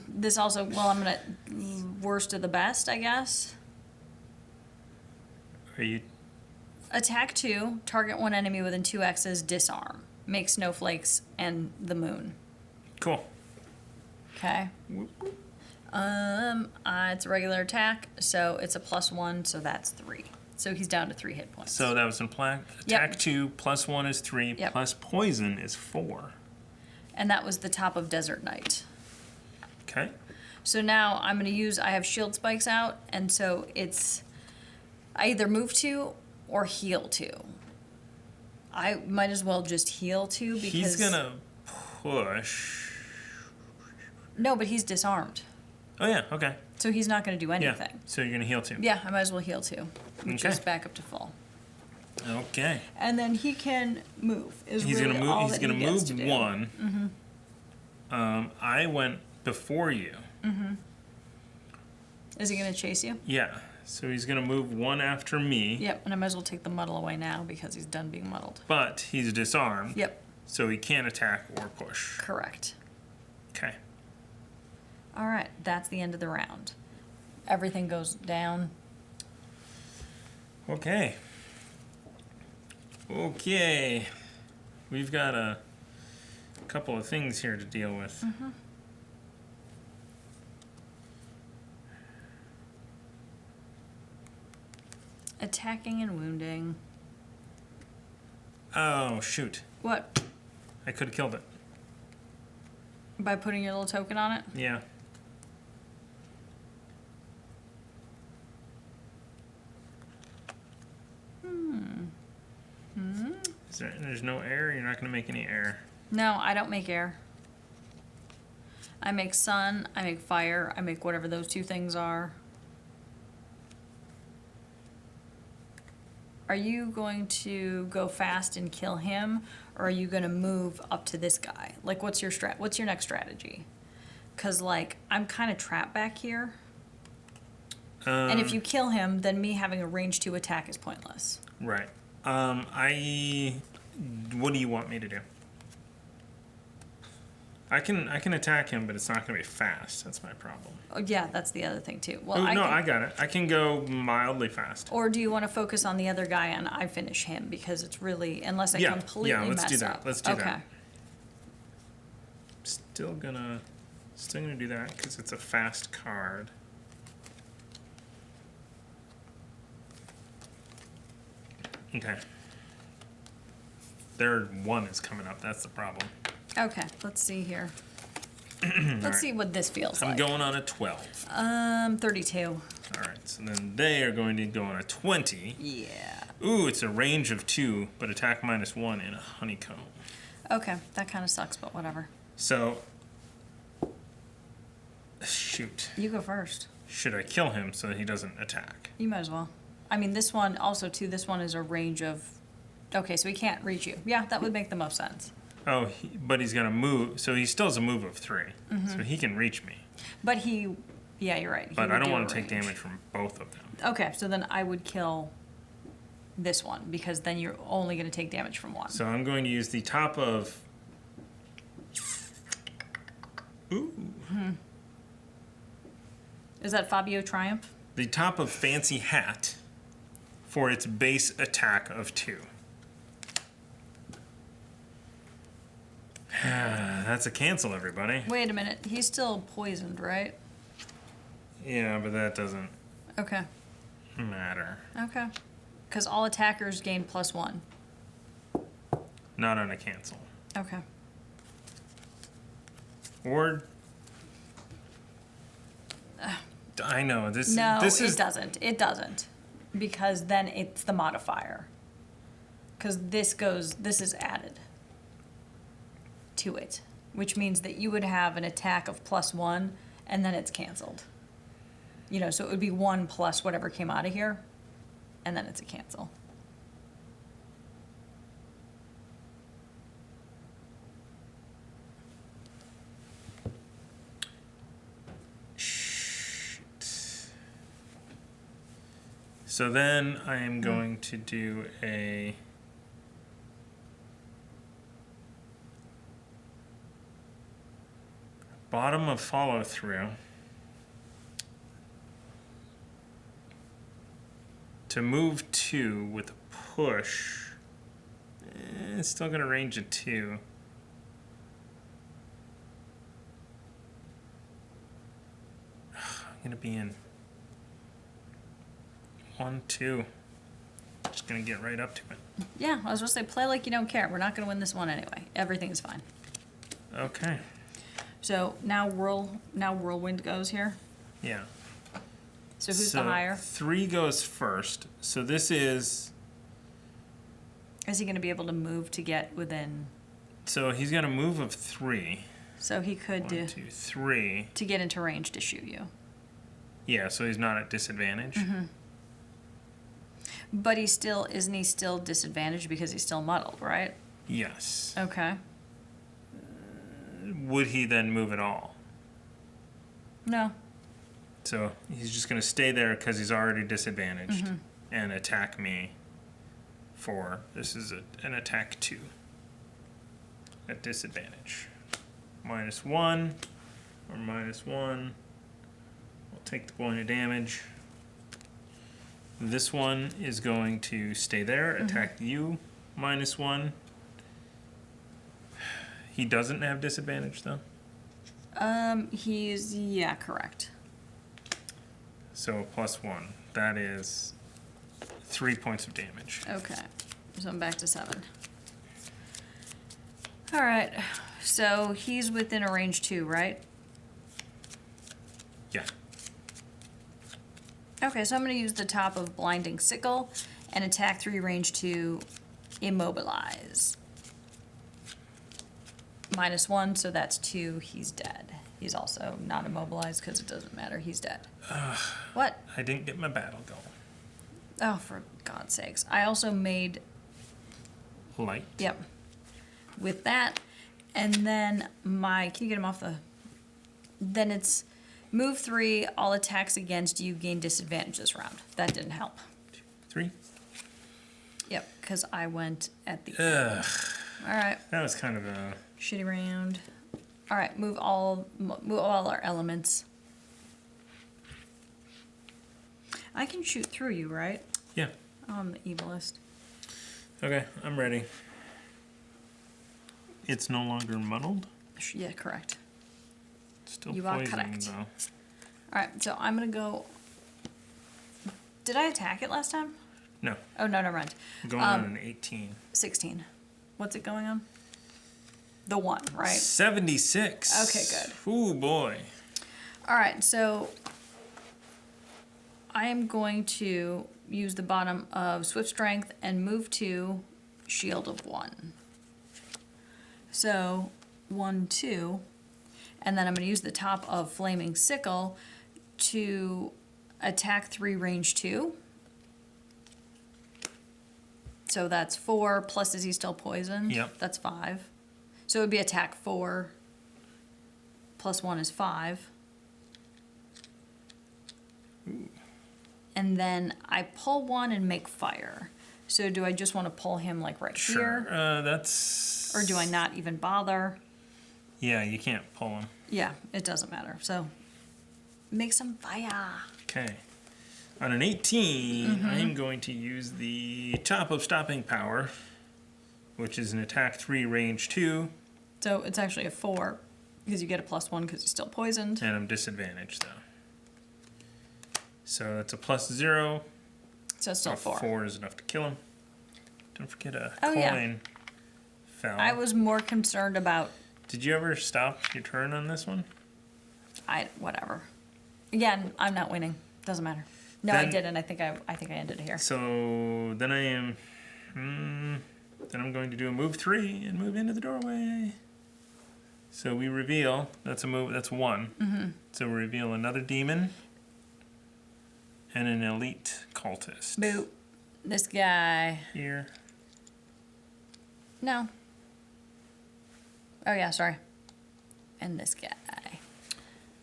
This also, well, I'm gonna worst of the best, I guess. Are you? Attack 2, target 1 enemy within 2 X's, disarm. Make snowflakes and the moon. Cool. Okay. It's a regular attack, so it's a +1, so that's 3. So he's down to 3 hit points. So that was in attack 2, +1 is 3, Yep. plus poison is 4. And that was the top of Desert Knight. Okay. So now I have shield spikes out, and so I either move 2 Or heal 2. I might as well just heal 2 because... He's gonna push. No, but he's disarmed. Oh, yeah, okay. So he's not going to do Yeah, anything. so you're gonna heal 2. Yeah, I might as well heal 2. Which Okay. is back up to full. Okay. And then he can move. Is He's really gonna move. all He's that gonna he gets move to do. 1. I went before you. Is he going to chase you? Yeah. So he's gonna move 1 after me. Yep, and I might as well take the muddle away now because he's done being muddled. But he's disarmed. Yep, So he can't attack or push. correct. Okay. All right, that's the end of the round. Everything goes down. Okay. Okay. We've got a couple of things here to deal with. Attacking and wounding. Oh, shoot. What? I could have killed it. By putting your little token on it? Yeah. There's no air? You're not going to make any air. No, I don't make air. I make sun, I make fire, I make whatever those 2 things are. Are you going to go fast and kill him, or are you going to move up to this guy? Like, what's your next strategy? Because, like, I'm kind of trapped back here. And if you kill him, then me having a range 2 attack is pointless. Right. What do you want me to do? I can attack him, but it's not going to be fast. That's my problem. Oh, yeah, that's the other thing, too. Well, Oh, no, can, I got it. I can go mildly fast. Or do you want to focus on the other guy and I finish him? Because it's really, unless I Yeah, completely yeah, let's mess do that. up. Let's do okay. that. Still gonna do that because it's a fast card. Okay. Their 1 is coming up. That's the problem. Okay, let's see here. Let's see what this feels I'm like. going on a 12. 32. All right, so then they are going to go on a 20. Yeah. Ooh, it's a range of 2, but attack -1 in a honeycomb. Okay, that kind of sucks, but whatever. So, shoot. You go first. Should I kill him so that he doesn't attack? You might as well. I mean, this one also, too, this one is a range of... Okay, so he can't reach you. Yeah, that would make the most sense. Oh, but he's going to move. So he still has a move of 3. So he can reach me. But he... Yeah, you're right. But I don't want to take damage from both of them. Okay, so then I would kill this one, because then you're only going to take damage from one. So I'm going to use the top of... Ooh. Is that Fabio Triumph? The top of Fancy Hat for its base attack of 2. That's a cancel, everybody. Wait a minute. He's still poisoned, right? Yeah, but that doesn't Okay. matter. Okay. Because all attackers gain +1. Not on a cancel. Okay. Or... I know, this No, is... it doesn't. It doesn't. Because then it's the modifier. Because this is added to it. Which means that you would have an attack of +1, and then it's canceled. You know, so it would be 1 plus whatever came out of here, and then it's a cancel. So then I am going to do a... bottom of follow through to move 2 with a push. It's still going to range a 2. I'm going to be in 1, 2. Just going to get right up to it. Yeah, I was going to say, play like you don't care. We're not going to win this one anyway. Everything's fine. Okay. So now Whirlwind goes here. Yeah. So who's the higher? 3 goes first. So this is Is he going to be able to move to get within? So he's got a move of 3. So he could 1, do 2, 3. to get into range to shoot you. Yeah, so he's not at disadvantage. But isn't he still disadvantaged because he's still muddled, right? Yes. Okay. Would he then move at all? No. So he's just going to stay there because he's already disadvantaged and attack me for, this is an attack 2 at disadvantage. -1 or -1. I'll take the point of damage. This one is going to stay there, attack you, -1. He doesn't have disadvantage though. Yeah, correct. So +1. That is 3 points of damage. Okay. So I'm back to 7. All right. So he's within a range 2, right? Yeah. Okay, so I'm going to use the top of Blinding Sickle and attack 3 range 2, immobilize. -1, so that's 2. He's dead. He's also not immobilized because it doesn't matter. He's dead. What? I didn't get my battle going. Oh, for God's sakes. I also made... Light. Yep. With that, and then can you get him off the... Then it's move 3, all attacks against you gain disadvantage this round. That didn't help. 3. Yep, because I went at the Ugh. All right, That was kind of a... shitty round. All right, move all our elements. I can shoot through you, right? Yeah. I'm the evilest. Okay, I'm ready. It's no longer muddled. Yeah, correct. Still You are poisoned, correct. though. All right, so I'm gonna go. Did I attack it last time? No. Oh no, never mind. Going on an 18. 16. What's it going on? The 1, right? 76. Okay, good. Ooh, boy. All right, so I am going to use the bottom of Swift Strength and move to Shield of 1. So 1, 2, and then I'm going to use the top of Flaming Sickle to attack 3 range 2. So that's 4, plus is he still poisoned? Yep. That's 5. So it would be attack 4, plus 1 is 5. Ooh. And then I pull 1 and make fire. So do I just want to pull him like right Sure. here? That's... Or do I not even bother? Yeah, you can't pull him. Yeah, it doesn't matter. So make some fire. Okay. On an 18, I am going to use the top of Stopping Power, which is an attack 3, range 2, So it's actually a 4 because you get a +1 because he's still poisoned. and I'm disadvantaged, though. So that's a +0. So it's still 4. 4 is enough to kill him. Don't forget a Oh, coin yeah. fell. I was more concerned about Did you ever stop your turn on this one? whatever. Again, I'm not winning. Doesn't matter. No, I Then- didn't. I think I ended it here. So then I am... then I'm going to do a move 3 and move into the doorway. So we reveal... That's a move. That's 1. So we reveal another demon and an elite cultist. Boop. This guy. Here. No. Oh yeah, sorry. And this guy.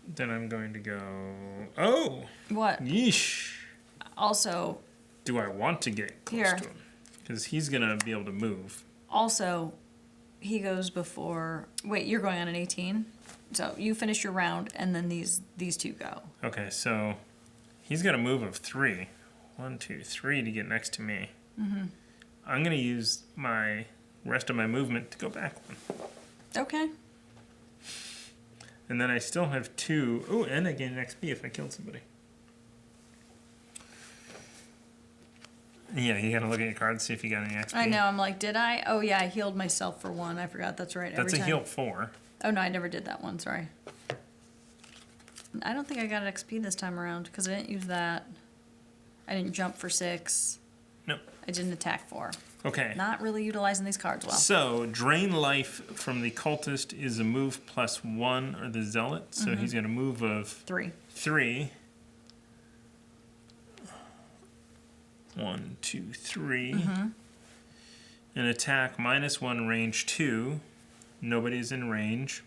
Then I'm going to go... Oh! What? Yeesh! Also, Do I want to get close Here. to him? Because he's going to be able to move. also, he goes before. Wait, you're going on an 18. So you finish your round, and then these two go. Okay, so he's got a move of 3. 1, 2, 3 to get next to me. I'm going to use my rest of my movement to go back 1. Okay. And then I still have 2. Oh, and I gain an XP if I killed somebody. Yeah, you gotta look at your cards, see if you got any XP. I know. I'm like, did I? Oh yeah, I healed myself for 1. I forgot. That's right. That's every a time. heal 4. Oh no, I never did that one. Sorry. I don't think I got an XP this time around because I didn't use that. I didn't jump for 6. Nope. I didn't attack 4. Okay. Not really utilizing these cards well. So, drain life from the cultist is a move +1 or the zealot. So he's got a move of 3. 3. 1, 2, 3. An attack -1, range 2. Nobody's in range.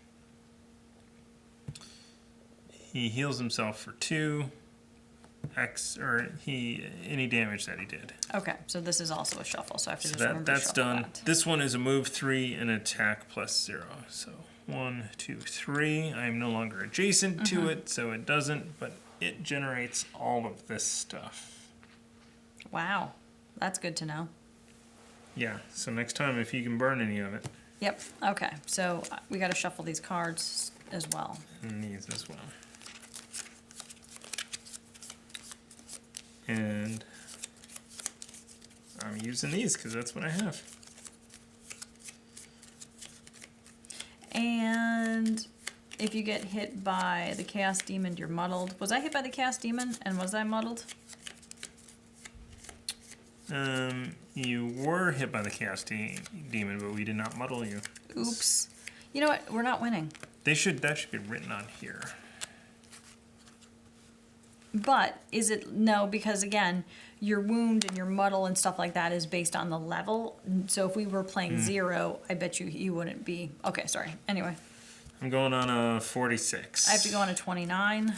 He heals himself for 2. Any damage that he did. Okay, so this is also a shuffle, so I have to So just remember to that's shuffle done. that. This one is a move 3 and attack +0. So 1, 2, 3. I am no longer adjacent to it, so it doesn't, but it generates all of this stuff. Wow, that's good to know. Yeah, so next time if you can burn any of it. Yep, okay, so we gotta shuffle these cards as well. And these as well. And I'm using these because that's what I have. And if you get hit by the Chaos Demon, you're muddled. Was I hit by the Chaos Demon, and was I muddled? You were hit by the Chaos Demon, but we did not muddle you. Oops. You know what? We're not winning. That should be written on here. But is it no? Because again, your wound and your muddle and stuff like that is based on the level. So if we were playing 0, I bet you wouldn't be. Okay, sorry. Anyway, I'm going on a 46. I have to go on a 29.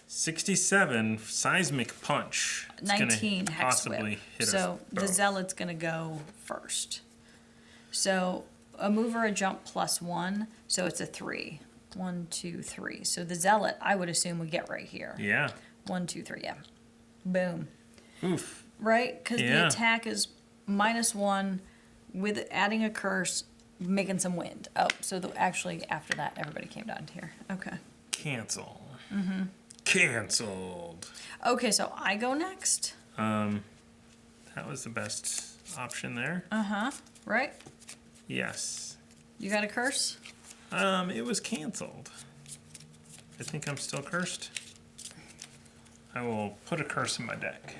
67 seismic punch. It's 19 gonna hex possibly whip. hit us So the both. zealot's gonna go first. So a move or a jump +1. So it's a 3. 1, 2, 3. So the zealot, I would assume, would get right here. Yeah. 1, 2, 3. Yeah. Boom. Oof. Right? Because the Yeah. attack is -1 with adding a curse, making some wind. Oh, so actually after that, everybody came down here. Okay. Cancel. Canceled. Okay, so I go next. That was the best option there. Right? Yes. You got a curse? It was canceled. I think I'm still cursed. I will put a curse in my deck.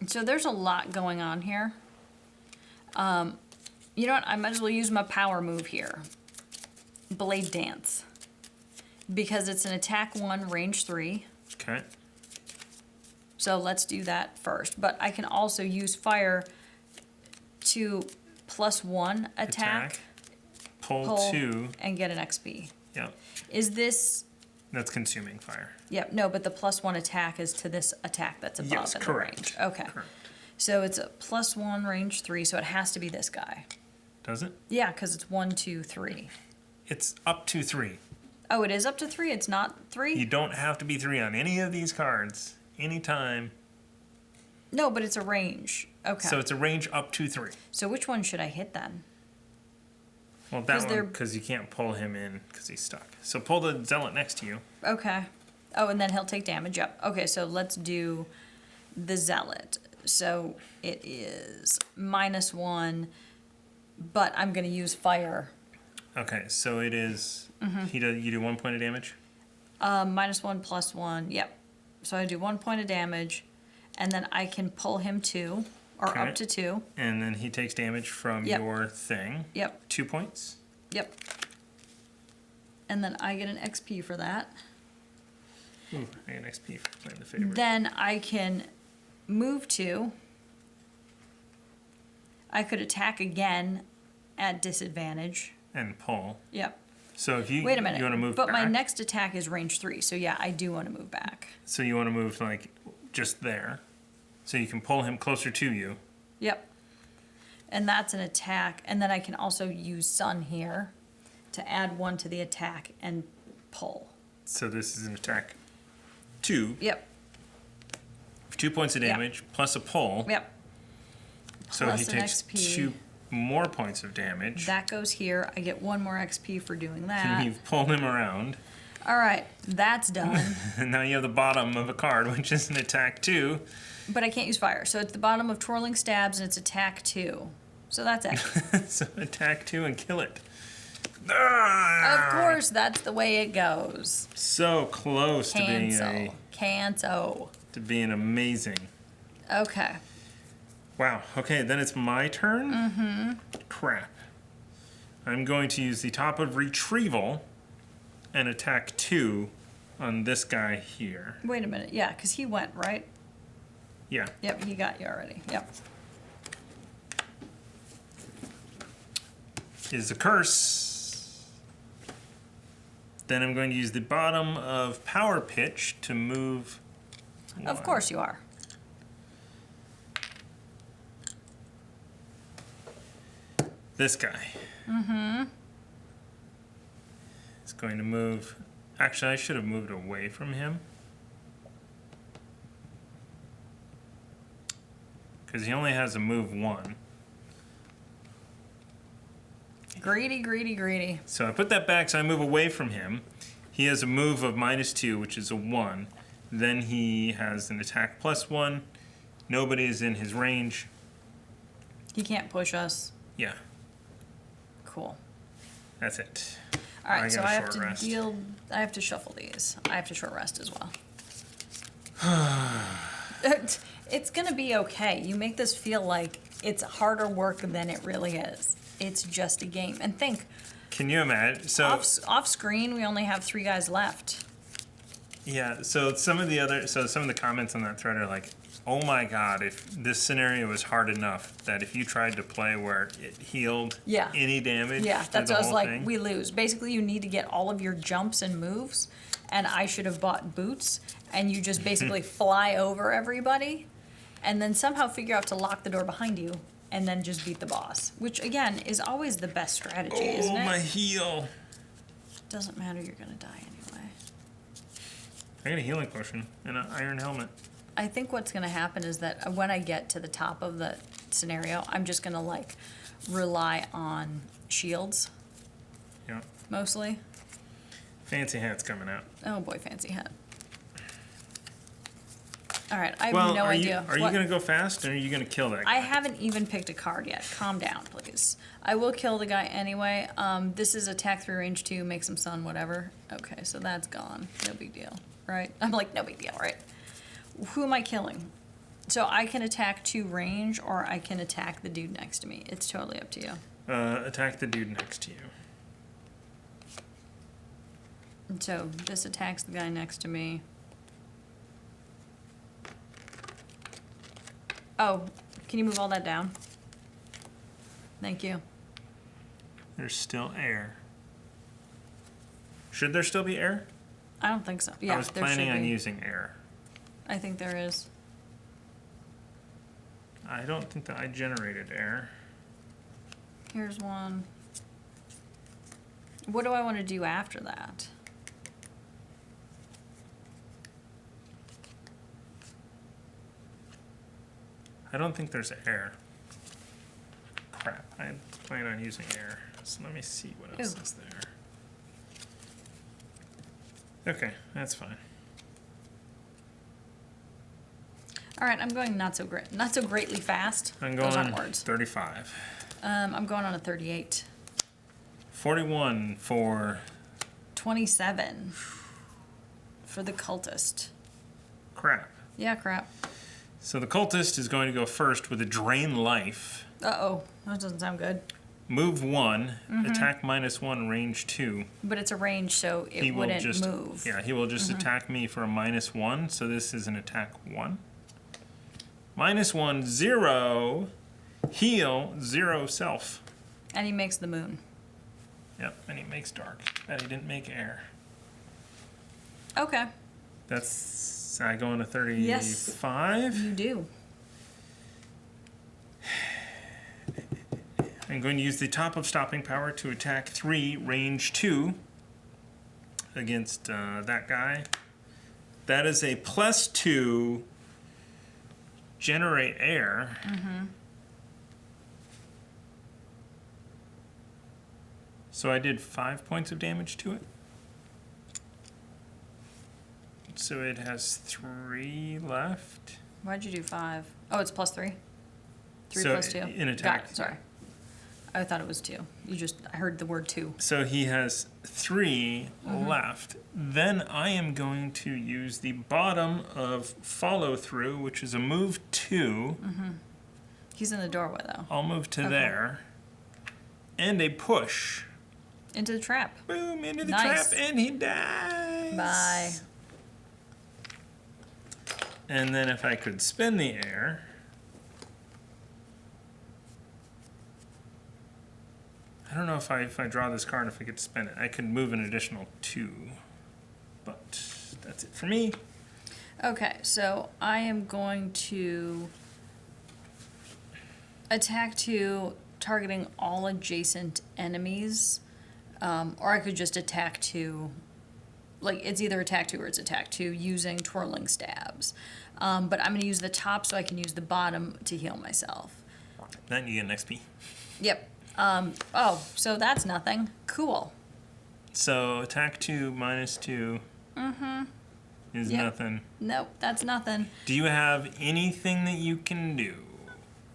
So there's a lot going on here. You know what? I might as well use my power move here. Blade Dance. Because it's an attack 1, range 3. Okay. So let's do that first. But I can also use fire to +1 attack, Pull 2. and get an XP. Yep. Is this... That's consuming fire. Yep, no, but the +1 attack is to this attack that's above Yes, in the correct. range. Okay. Correct. So it's a +1, range 3, so it has to be this guy. Does it? Yeah, because it's 1, 2, 3. It's up to 3. Oh, it is up to 3? It's not 3? You don't have to be 3 on any of these cards. Anytime. No, but it's a range. Okay. So it's a range up to 3. So which one should I hit then? Well, 'Cause that they're- one, because you can't pull him in because he's stuck. So pull the zealot next to you. Okay. Oh, and then he'll take damage. Yep. Okay, so let's do the zealot. So it is -1, but I'm going to use fire. Okay, so it is. You do 1 point of damage. -1 +1. Yep. So I do 1 point of damage, and then I can pull him 2, or Okay. up to 2. And then he takes damage from Yep. your thing. Yep. 2 points. Yep. And then I get an XP for that. Ooh, I get an XP for playing the favorite. Then I can move 2. I could attack again at disadvantage. And pull. Yep. So if you Wait a minute. you want to move but back. my next attack is range 3, so yeah, I do want to move back. So you want to move like just there, so you can pull him closer to you. Yep. And that's an attack. And then I can also use Sun here to add 1 to the attack and pull. So this is an attack 2. Yep. 2 points of Yep. damage plus a pull. Yep. So Plus he an takes XP. 2 more points of damage. That goes here. I get 1 more XP for doing And that. you've pulled him around. All right, that's done. And now you have the bottom of a card, which is an attack 2. But I can't use fire. So it's the bottom of Twirling Stabs, and it's attack 2. So that's it. So attack 2 and kill it. Of Ah! course, that's the way it goes. So close Cancel. Cancel. to being amazing. Okay. Wow. Okay, then it's my turn? Mm-hmm. Crap. I'm going to use the top of retrieval and attack 2 on this guy here. Wait a minute. Yeah, because he went, right? Yeah. Yep, he got you already. Yep. Is a curse. Then I'm going to use the bottom of power pitch to move. Of one. course you are. This guy. Mm-hmm. Is going to move. Actually, I should have moved away from him. Because he only has a move 1. Greedy, greedy, greedy. So I put that back, so I move away from him. He has a move of -2, which is a 1. Then he has an attack +1. Nobody is in his range. He can't push us. Yeah, Cool. that's it. All right, so got a I have short to rest. I have to shuffle these. I have to short rest as well. It's gonna be okay. You make this feel like it's harder work than it really is. It's just a game. And think, Can you imagine? So off screen, we only have 3 guys left. yeah, so some of the comments on that thread are like, oh my god, if this scenario was hard enough that if you tried to play where it healed Yeah. any damage, Yeah, to that's the what I was whole like, thing. we lose. Basically, you need to get all of your jumps and moves, and I should have bought boots, and you just basically fly over everybody, and then somehow figure out to lock the door behind you, and then just beat the boss. Which, again, is always the best strategy, isn't it? my heel. Doesn't matter, you're gonna die anyway. I got a healing potion and an iron helmet. I think what's gonna happen is that when I get to the top of the scenario, I'm just gonna, like, rely on shields, Yeah. mostly. Fancy hat's coming out. Oh boy, fancy hat. All right, I have Well, no idea. Are you what- going to go fast or are you going to kill that guy? I haven't even picked a card yet. Calm down, please. I will kill the guy anyway. This is attack 3, range 2, make some sun, whatever. Okay, so that's gone. No big deal, right? I'm like, no big deal, right? Who am I killing? So I can attack 2 range, or I can attack the dude next to me. It's totally up to you. Attack the dude next to you. And so this attacks the guy next to me. Oh, can you move all that down? Thank you. There's still air. Should there still be air? I don't think so. Yeah, I was there planning should on be. using air. I think there is. I don't think that I generated air. Here's one. What do I want to do after that? I don't think there's air. Crap, I plan on using air. So let me see what else Ooh. is there. Okay, that's fine. All right, I'm going not so greatly fast. I'm Those going aren't words. 35. I'm going on a 38. 41 for 27 for the cultist. crap. Yeah, crap. So the cultist is going to go first with a drain life. Uh-oh, that doesn't sound good. Move 1, Mm-hmm. attack -1, range 2. But it's a range, so it He will wouldn't just move. Yeah, he will just attack me for a -1, so this is an attack 1. -1, 0, heal, 0 self. And he makes the moon. Yep, and he makes dark. Bet he didn't make air. Okay, That's, I go on a 35. Yes. you do. I'm going to use the top of stopping power to attack 3, range 2 against that guy. That is a +2 generate air. So I did 5 points of damage to it. So it has 3 left. Why'd you do 5? Oh, it's +3? 3 So plus 2? in attack, Got it, sorry. I thought it was 2. I heard the word 2. So he has 3 left. Then I am going to use the bottom of follow through, which is a move 2. He's in the doorway, though. I'll move to there. And a push. Into the trap. Boom, into the Nice. trap, and he dies. Bye. And then if I could spin the air. I don't know if I draw this card, if I could spin it. I could move an additional 2. But that's it for me. Okay, so I am going to attack 2, targeting all adjacent enemies. Or I could just attack 2. Like, it's either attack 2 or it's attack 2 using twirling stabs. But I'm going to use the top so I can use the bottom to heal myself. Then you get an XP. Yep. Oh, so that's nothing. Cool. So attack 2 minus 2 is Yep. nothing. Nope, that's nothing. Do you have anything that you can do?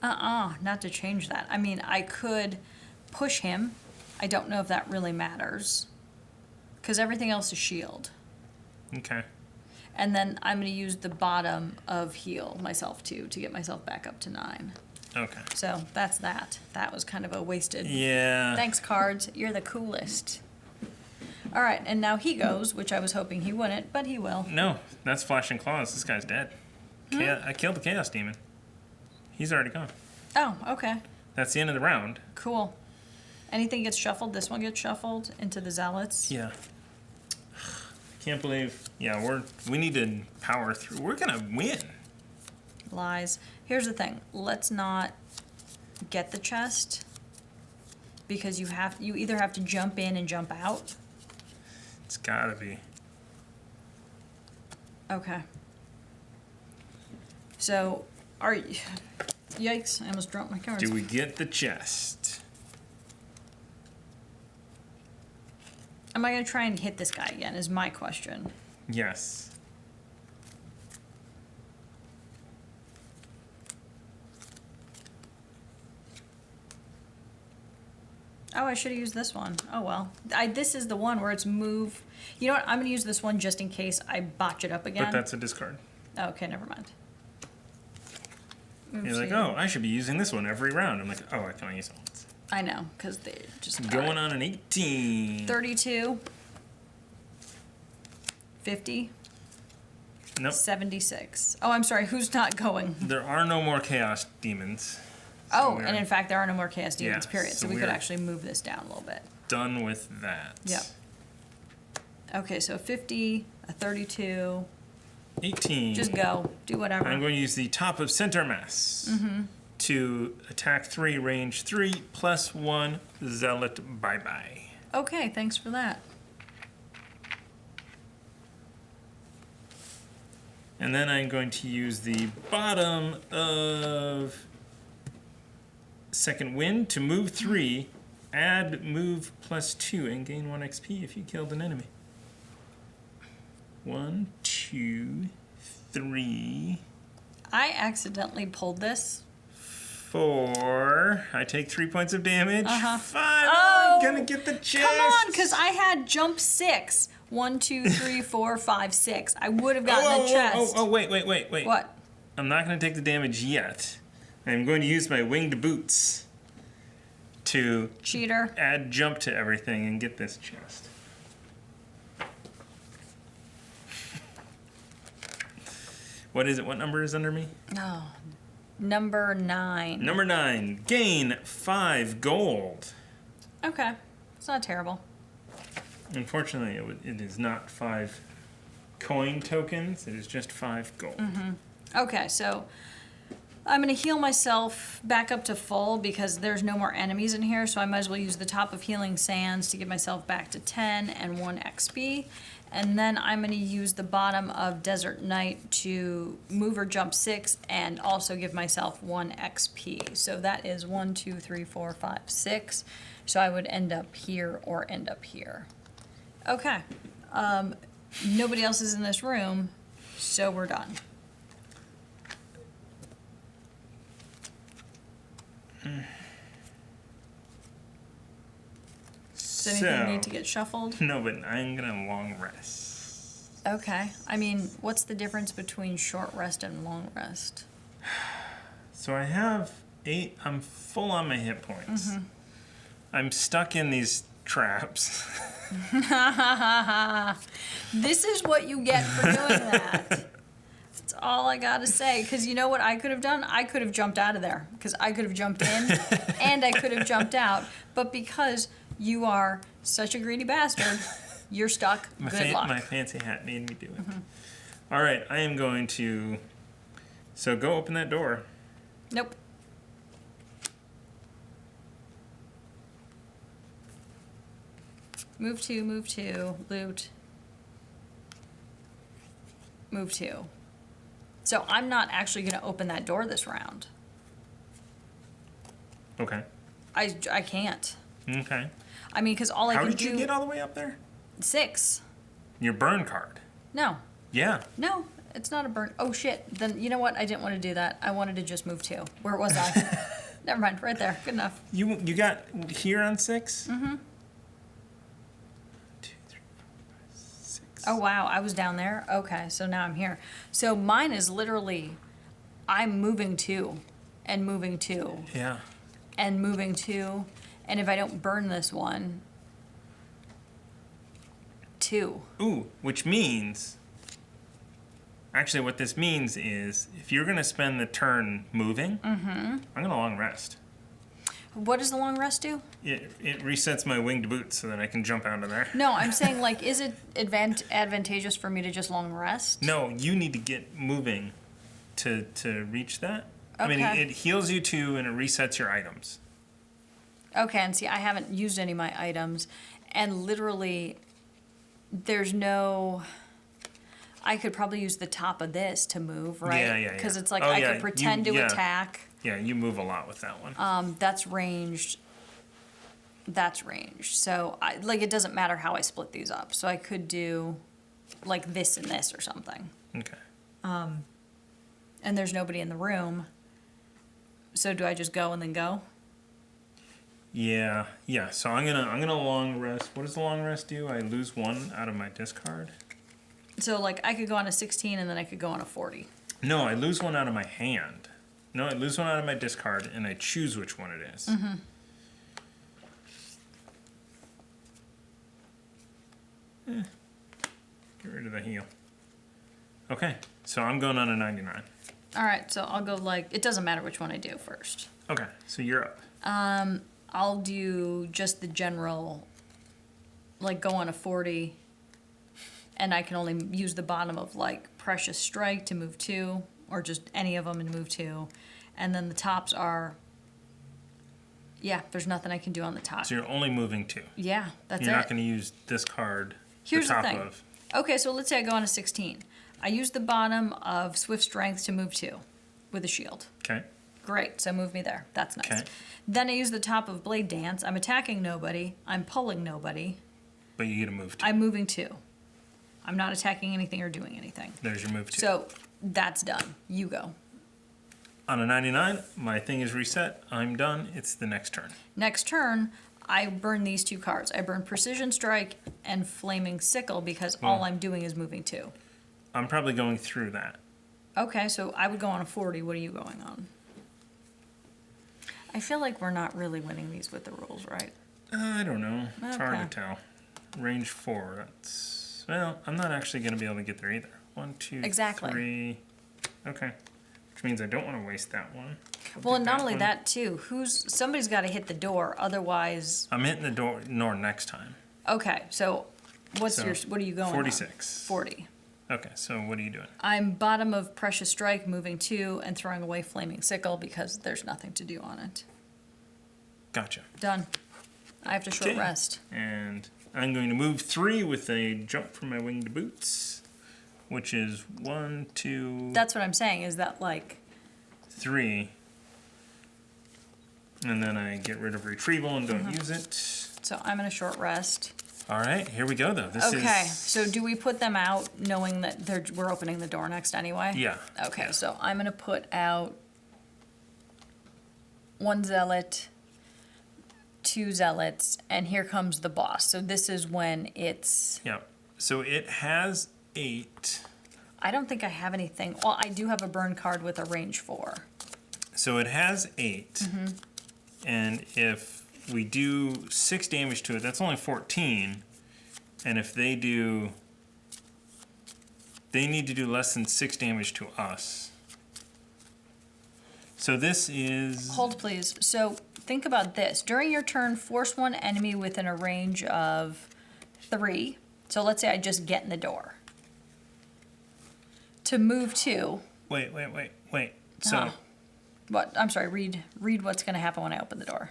Not to change that. I mean, I could push him. I don't know if that really matters. Because everything else is shield. Okay. And then I'm going to use the bottom of heal myself to get myself back up to 9. Okay. So that's that. That was kind of a wasted. Yeah. Thanks, cards. You're the coolest. All right, and now he goes, which I was hoping he wouldn't, but he will. No, that's Flashing Claws. This guy's dead. I killed the Chaos Demon. He's already gone. Oh, okay. That's the end of the round. Cool. Anything gets shuffled, this one gets shuffled into the Zealots. Yeah. Can't believe. Yeah, we need to power through. We're gonna win. Lies. Here's the thing. Let's not get the chest because you either have to jump in and jump out. It's gotta be. Okay. So, yikes, I almost dropped my cards. Do we get the chest? Am I going to try and hit this guy again is my question. Yes. Oh, I should have used this one. Oh, well. This is the one where it's move. You know what? I'm going to use this one just in case I botch it up again. But that's a discard. Oh, okay, never mind. You're like, oh, I should be using this one every round. I'm like, oh, I can only use it once. I know, because they just... Going on an 18. 32. 50. Nope. 76. Oh, I'm sorry. Who's not going? There are no more Chaos Demons. Oh, we're and in fact, there are no more Chaos Demons, Yeah, period. so So we could we're- actually move this down a little bit. Done with that. Yep. Okay, so 50, a 32. 18. Just go. Do whatever. I'm going to use the top of center mass to attack 3, range 3, +1, Zealot, bye-bye. Okay, thanks for that. And then I'm going to use the bottom of second wind to move 3, add move +2, and gain 1 XP if you killed an enemy. 1, 2, 3, I accidentally pulled this. 4. I take 3 points of damage. 5. Oh, I'm gonna get the chest. Come on, because I had jump 6. 1, 2, 3, 4, 5, 6. I would have gotten the chest. Wait. What? I'm not gonna take the damage yet. I'm going to use my winged boots to Cheater. add jump to everything and get this chest. What is it? What number is under me? Oh, number 9. Number 9. Gain 5 gold. Okay, it's not terrible. Unfortunately, it is not 5 coin tokens. It is just 5 gold. Okay, so I'm going to heal myself back up to full because there's no more enemies in here, so I might as well use the top of Healing Sands to get myself back to 10 and 1 XP. And then I'm going to use the bottom of Desert Night to move or jump 6 and also give myself 1 XP. So that is 1, 2, 3, 4, 5, 6. So I would end up here or end up here. Okay. Nobody else is in this room, so we're done. Does anything need to get shuffled? No, but I'm gonna long rest. Okay. I mean, what's the difference between short rest and long rest? So I have 8. I'm full on my hit points. I'm stuck in these traps. This is what you get for doing that. That's all I gotta say. Because you know what I could have done? I could have jumped out of there. Because I could have jumped in and I could have jumped out. But because you are such a greedy bastard, you're stuck. Good luck. My fancy hat made me do it. All right, I am going to... So go open that door. Nope. Move 2, loot. Move 2. So I'm not actually going to open that door this round. Okay. I can't. Okay. I mean, because all I How can did do... you get all the way up there? 6. Your burn card. No. Yeah. No, it's not a burn. Oh, shit. Then, you know what? I didn't want to do that. I wanted to just move 2. Where was I? Never mind. Right there. Good enough. You got here on 6? Mm-hmm. 1, 2, 3, 4, 5, 6. Oh, wow. I was down there? Okay, so now I'm here. So mine is literally, I'm moving 2 and moving 2 Yeah. and moving 2. And if I don't burn this one, 2. Ooh, which means... Actually, what this means is, if you're going to spend the turn moving, I'm going to long rest. What does the long rest do? It resets my winged boots so that I can jump out of there. No, I'm saying, like, is it advantageous for me to just long rest? No, you need to get moving to reach that. I mean, Okay. it heals you too, and it resets your items. Okay, and see, I haven't used any of my items, and literally, there's no... I could probably use the top of this to move, right? Yeah. Because it's like Oh, I yeah, could pretend to attack. Yeah, you move a lot with that one. That's ranged. That's ranged. So, it doesn't matter how I split these up. So I could do, like, this and this or something. Okay. And there's nobody in the room. So do I just go and then go? Yeah. So I'm gonna long rest. What does the long rest do? I lose 1 out of my discard. So, like, I could go on a 16 and then I could go on a 40. No, I lose 1 out of my hand. No, I lose 1 out of my discard, and I choose which one it is. Get rid of the heal. Okay, so I'm going on a 99. All right, so I'll go, like, it doesn't matter which one I do first. Okay, so you're up. I'll do just the general, like, go on a 40, and I can only use the bottom of, like, Precious Strike to move 2, or just any of them and move 2. And then the tops are, yeah, there's nothing I can do on the top. So you're only moving 2. Yeah, that's You're it. not going to use this card, Here's the top the thing. of. Okay, so let's say I go on a 16. I use the bottom of Swift Strength to move 2 with a shield. Okay. Great, so move me there. That's nice. Okay. Then I use the top of Blade Dance. I'm attacking nobody. I'm pulling nobody. But you get a move 2. I'm moving 2. I'm not attacking anything or doing anything. There's your move 2. So that's done. You go. On a 99, my thing is reset. I'm done. It's the next turn. Next turn, I burn these 2 cards. I burn Precision Strike and Flaming Sickle because all I'm doing is moving 2. I'm probably going through that. Okay, so I would go on a 40. What are you going on? I feel like we're not really winning these with the rules, right? I don't know. It's hard to Okay. tell. Range 4. That's... Well, I'm not actually going to be able to get there either. 1, 2, Exactly. 3. Okay. Which means I don't want to waste that one. Well, and not that only one. that, too. Somebody's got to hit the door, otherwise... I'm hitting the door next time. Okay, so what are you going 46. on? 40. Okay, so what are you doing? I'm bottom of Precious Strike, moving 2, and throwing away Flaming Sickle because there's nothing to do on it. Gotcha. Done. I have to short Okay. rest. And I'm going to move 3 with a jump from my winged boots, which is 1, 2, That's what I'm saying, is that, like... 3. And then I get rid of retrieval and don't use it. So I'm in a short rest. All right, here we go, though. This Okay, is... so do we put them out knowing that we're opening the door next anyway? Yeah. Okay, yeah. so I'm going to put out 1 Zealot, 2 Zealots, and here comes the boss. So this is when it's... Yeah. So it has 8. I don't think I have anything. Well, I do have a burn card with a range 4. So it has 8. And if we do 6 damage to it, that's only 14. And if they do... They need to do less than 6 damage to us. So this is... Hold, please. So think about this. During your turn, force one enemy within a range of 3. So let's say I just get in the door. To move 2... Wait. So... What? I'm sorry, read what's going to happen when I open the door.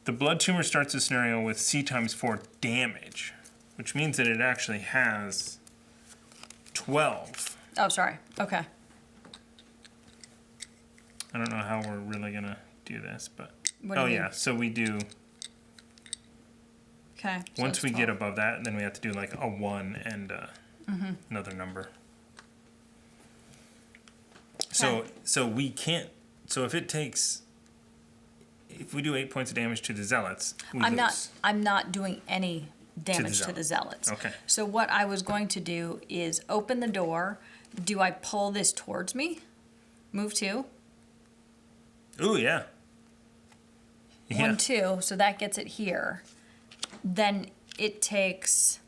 The blood tumor starts the scenario with C times 4 damage, which means that it actually has 12. Oh, sorry. Okay. I don't know how we're really going to do this, but... What do you mean? Yeah, so we do... Okay. So Once it's we 12. get above that, then we have to do like a 1 and another number. So we can't... So if it takes... If we do 8 points of damage to the zealots, we lose. I'm not doing any damage to the zealots. Okay. So what I was going to do is open the door. Do I pull this towards me? Move 2? Ooh, yeah. 1, 2, so that gets it here. Then it takes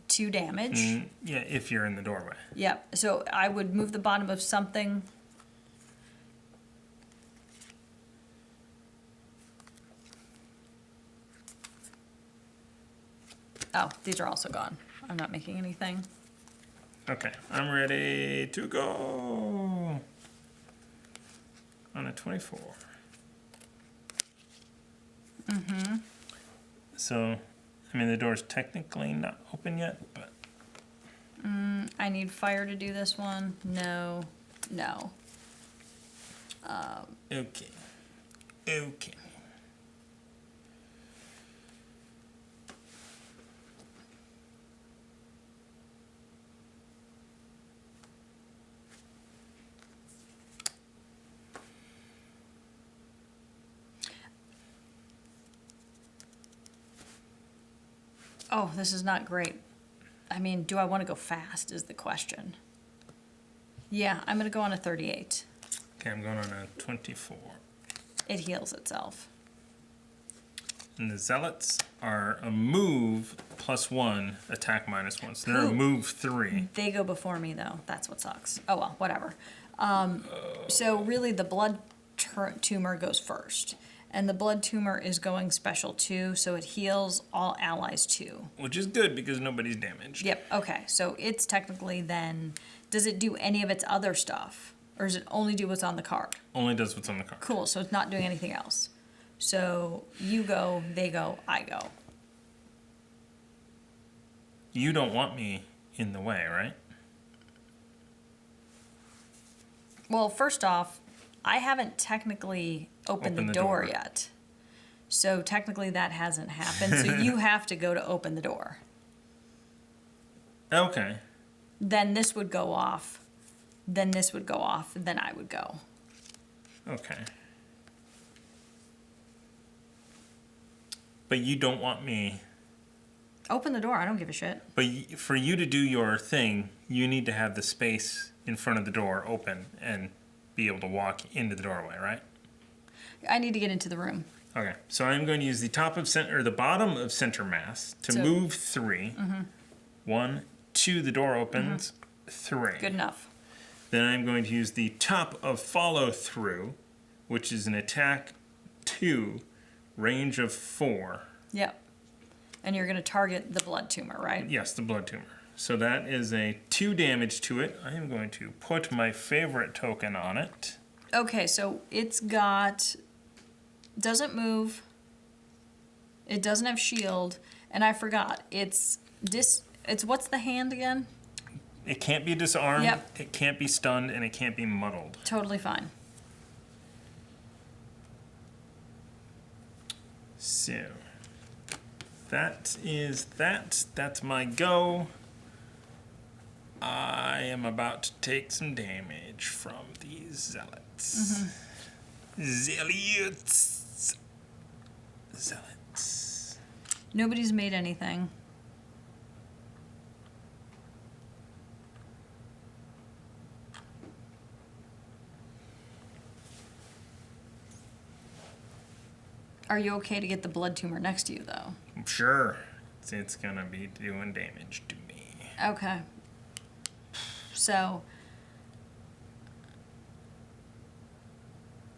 2 damage. Yeah, if you're in the doorway. Yep. So I would move the bottom of something. Oh, these are also gone. I'm not making anything. Okay, I'm ready to go. On a 24. So, I mean, the door's technically not open yet, but... I need fire to do this one. No. Okay. Oh, this is not great. I mean, do I want to go fast is the question. Yeah, I'm going to go on a 38. Okay, I'm going on a 24. It heals itself. And the zealots are a move +1, attack -1. So they're a Ooh. move 3. They go before me, though. That's what sucks. Oh, well, whatever. So really, the blood tumor goes first. And the blood tumor is going special 2, so it heals all allies 2. Which is good because nobody's damaged. Yep, okay. So it's technically then... Does it do any of its other stuff? Or does it only do what's on the card? Only does what's on the card. Cool, so it's not doing anything else. So you go, they go, I go. You don't want me in the way, right? Well, first off, I haven't technically opened the door yet. So technically that hasn't happened. So you have to go to open the door. Okay. Then this would go off. Then this would go off. Then I would go. Okay. But you don't want me... Open the door. I don't give a shit. But for you to do your thing, you need to have the space in front of the door open and be able to walk into the doorway, right? I need to get into the room. Okay, so I'm going to use the top of center, or the bottom of center mass to move 3. 1, 2, the door opens. 3. Good enough. Then I'm going to use the top of follow through, which is an attack 2, range of 4. Yep. And you're going to target the blood tumor, right? Yes, the blood tumor. So that is a 2 damage to it. I am going to put my favorite token on it. Okay, so it's got... Doesn't move. It doesn't have shield. And I forgot. It's what's the hand again? It can't be disarmed, Yep. It can't be stunned, and it can't be muddled. Totally fine. So, that is that. That's my go. I am about to take some damage from these zealots. Zealots. Nobody's made anything. Are you okay to get the blood tumor next to you, though? I'm sure it's gonna be doing damage to me. Okay. So,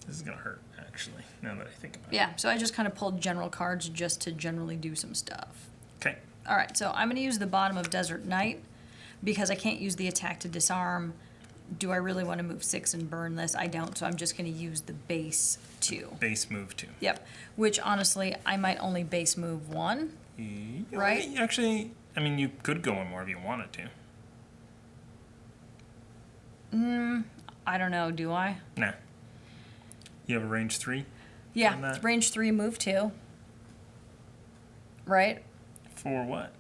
This is gonna hurt, actually, now that I think about it. yeah, so I just kind of pulled general cards just to generally do some stuff. Okay. All right, so I'm going to use the bottom of Desert Knight because I can't use the attack to disarm. Do I really want to move 6 and burn this? I don't, so I'm just going to use the base 2. Base move 2. Yep, which honestly, I might only base move 1. Right? Actually, I mean, you could go in more if you wanted to. I don't know, do I? Nah. You have a range 3? on Yeah, that? range 3, move 2. Right? For what?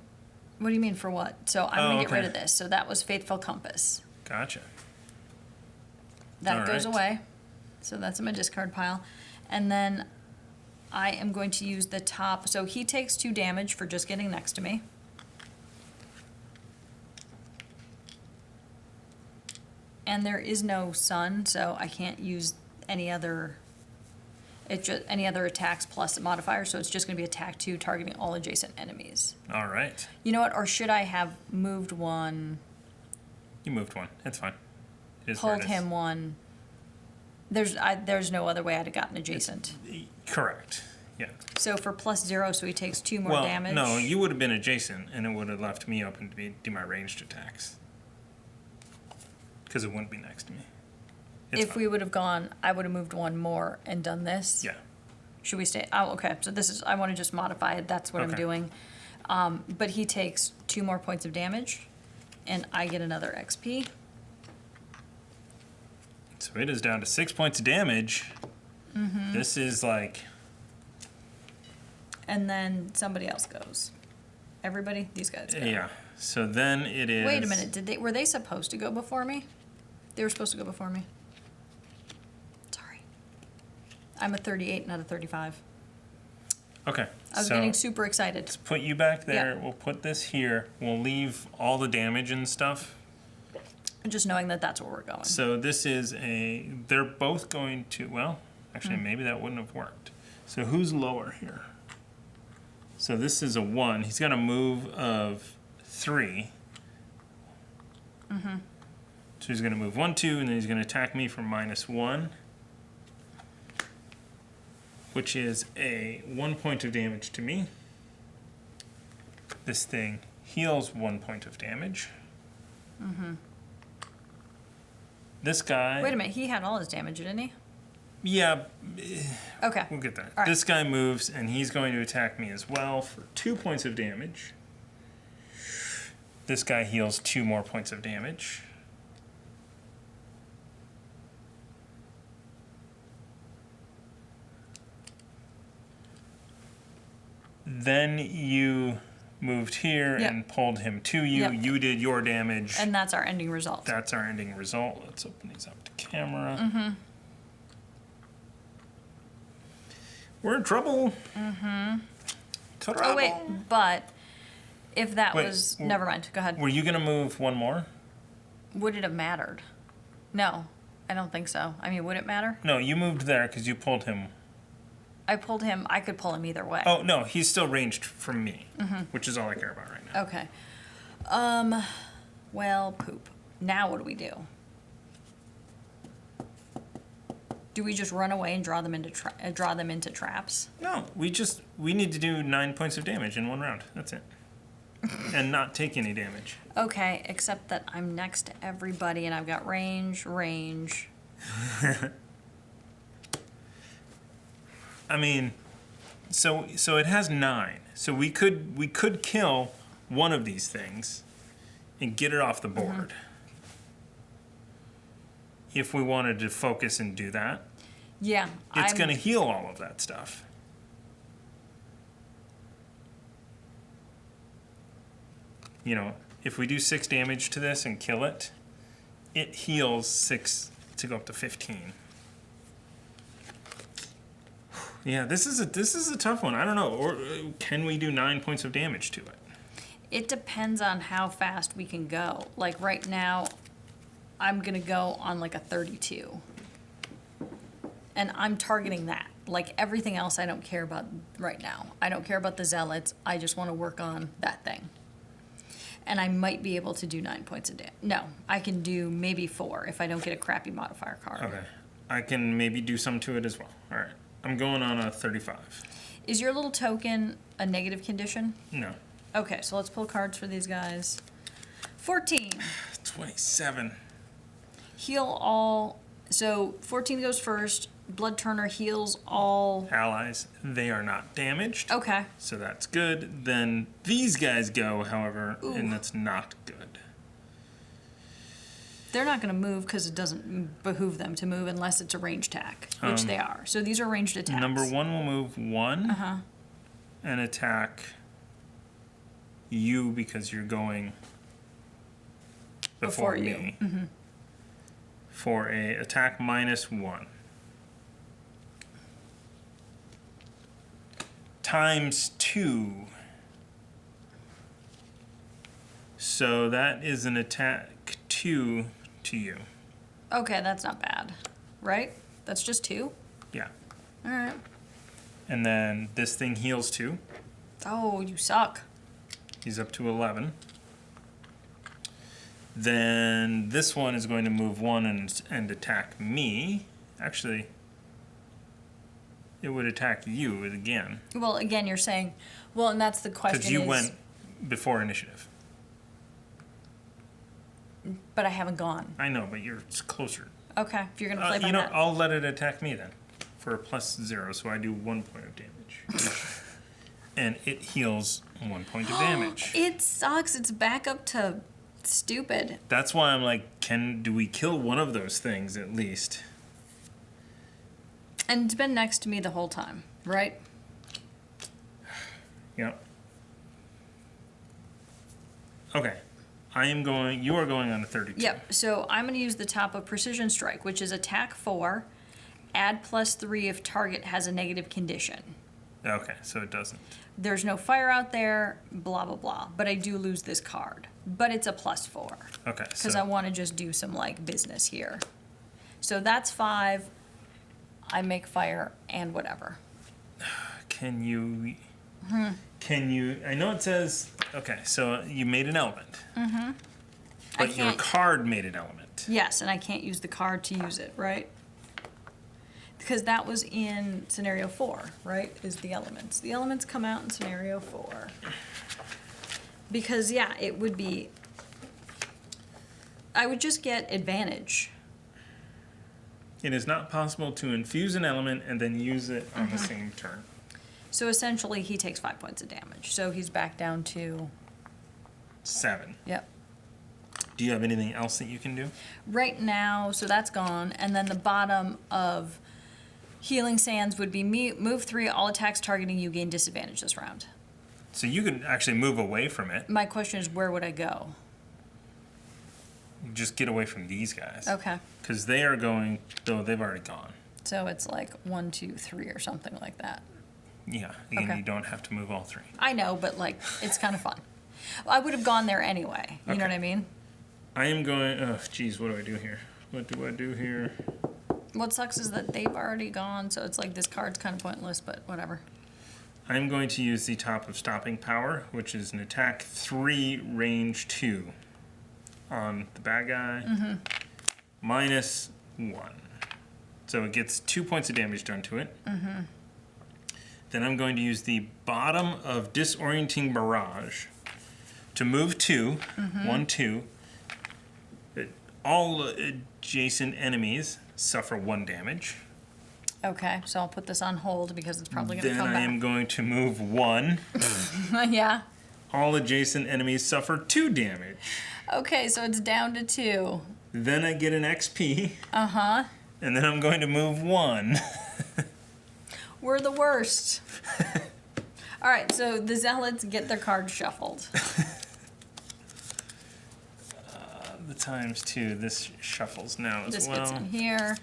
What do you mean for what? So I'm going to get rid okay. of this. So that was Faithful Compass. Gotcha. That All goes right. away. So that's in my discard pile. And then I am going to use the top. So he takes 2 damage for just getting next to me. And there is no sun, so I can't use any other any other attacks plus a modifier, so it's just going to be attack 2 targeting all adjacent enemies. All right. You know what? Or should I have moved 1, You moved 1. It's fine. It is pulled what it is. him 1? There's no other way I'd have gotten adjacent. Correct. Yeah. So for +0, so he takes 2 more Well, damage. no, you would have been adjacent, and it would have left me open to do my ranged attacks. Because it wouldn't be next to me. It's If fine. we would have gone, I would have moved 1 more and done this. Yeah. Should we stay? Oh, okay. So this is, I want to just modify it. That's what I'm Okay. doing. But he takes 2 more points of damage, and I get another XP. So it is down to 6 points of damage. Mm-hmm. This is like... And then somebody else goes. Everybody? These guys go. Yeah. So then it is... Wait a minute. Were they supposed to go before me? They were supposed to go before me. Sorry. I'm a 38, not a 35. Okay. I was so getting super excited. let's put you back there. Yeah. We'll put this here. We'll leave all the damage and stuff. Just knowing that that's where we're going. So this is a... They're both going to... Well, actually, maybe that wouldn't have worked. So who's lower here? So this is a 1. He's got a move of 3. Mm-hmm. So he's going to move 1, 2, and then he's going to attack me for -1. Which is a 1 point of damage to me. This thing heals 1 point of damage. Mm-hmm. This guy... Wait a minute. He had all his damage, didn't he? Yeah, Okay. we'll get there. All right. This guy moves, and he's going to attack me as well for 2 points of damage. This guy heals 2 more points of damage. Then you moved here Yep. and pulled him to you. Yep. You did your damage. And that's our ending result. That's our ending result. Let's open these up to camera. Mm-hmm. We're in trouble. Mm-hmm. Trouble. Oh, wait. But if that Wait, was... w- Never mind. Go ahead. Were you going to move 1 more? Would it have mattered? No. I don't think so. I mean, would it matter? No, you moved there because you pulled him. I pulled him. I could pull him either way. Oh, no, he's still ranged from me, Mm-hmm. which is all I care about right now. Okay. Well, poop. Now what do we do? Do we just run away and draw them into traps? No, we need to do 9 points of damage in 1 round. That's it. And not take any damage. Okay, except that I'm next to everybody and I've got range. I mean, so it has 9. So we could kill one of these things and get it off the board. If we wanted to focus and do that. Yeah. It's going to heal all of that stuff. You know, if we do 6 damage to this and kill it, it heals 6 to go up to 15. Yeah, this is a tough one. I don't know. Or can we do 9 points of damage to it? It depends on how fast we can go. Like right now, I'm going to go on like a 32. and I'm targeting that. Like everything else I don't care about right now. I don't care about the zealots. I just want to work on that thing. And I might be able to do 9 points a day. No, I can do maybe 4 if I don't get a crappy modifier card. Okay. I can maybe do some to it as well. All right. I'm going on a 35. Is your little token a negative condition? No. Okay, so let's pull cards for these guys. 14. 27. Heal all. So 14 goes first. Blood Turner heals all Allies, they are not damaged. Okay. So that's good. Then these guys go, however, Ooh. and that's not good. They're not going to move because it doesn't behoove them to move unless it's a ranged attack, which they are. So these are ranged attacks. Number 1 will move 1 Uh-huh. and attack you because you're going before you. me. For a attack -1. Times 2. So that is an attack 2 to you. Okay, that's not bad. Right? That's just 2? Yeah. All right. And then this thing heals 2. Oh, you suck. He's up to 11. Then this one is going to move 1 and attack me. Actually, it would attack you again. Well, again, you're saying, well, and that's the question. Because you went before initiative. But I haven't gone. I know, but you're closer. Okay, if you're going to play by You know, that. I'll let it attack me then. For a +0, so I do 1 point of damage. And it heals 1 point of damage. It sucks. It's back up to stupid. That's why I'm like, do we kill one of those things at least? And it's been next to me the whole time, right? Yep. Okay. You are going on a 32. Yep. So I'm going to use the top of Precision Strike, which is attack 4, add +3 if target has a negative condition. Okay, so it doesn't. There's no fire out there, blah, blah, blah. But I do lose this card. But it's a +4. Okay, Because so I want to just do some, like, business here. So that's 5. I make fire and whatever. can you, I know it says, okay, so you made an element. Mm-hmm. But your card made an element. Yes, and I can't use the card to use it, right? Because that was in scenario 4, right? Is the elements. The elements come out in scenario 4. Because, yeah, it would be... I would just get advantage. It is not possible to infuse an element and then use it on the same turn. So essentially, he takes 5 points of damage. So he's back down to... 7. Yep. Do you have anything else that you can do? Right now, so that's gone. And then the bottom of Healing Sands would be move 3, all attacks targeting you gain disadvantage this round. So you can actually move away from it. My question is, where would I go? Just get away from these guys. Okay. Because they are going, though they've already gone. So it's like 1, 2, 3 or something like that. Yeah, again, Okay. you don't have to move all 3. I know, but like, it's kind of fun. I would have gone there anyway. You know what I mean? I am going, oh, geez, what do I do here? What do I do here? What sucks is that they've already gone, so it's like this card's kind of pointless, but whatever. I'm going to use the top of Stopping Power, which is an attack 3, range 2 on the bad guy. -1. So it gets 2 points of damage done to it. Then I'm going to use the bottom of Disorienting Barrage to move 2, 1, 2. All adjacent enemies suffer 1 damage. Okay, so I'll put this on hold because it's probably going to Then come I back. am going to move 1. Yeah. All adjacent enemies suffer 2 damage. Okay, so it's down to 2. Then I get an XP. Uh-huh. And then I'm going to move 1. We're the worst. All right, so the Zealots get their cards shuffled. The ×2, this shuffles now as This well. gets in here.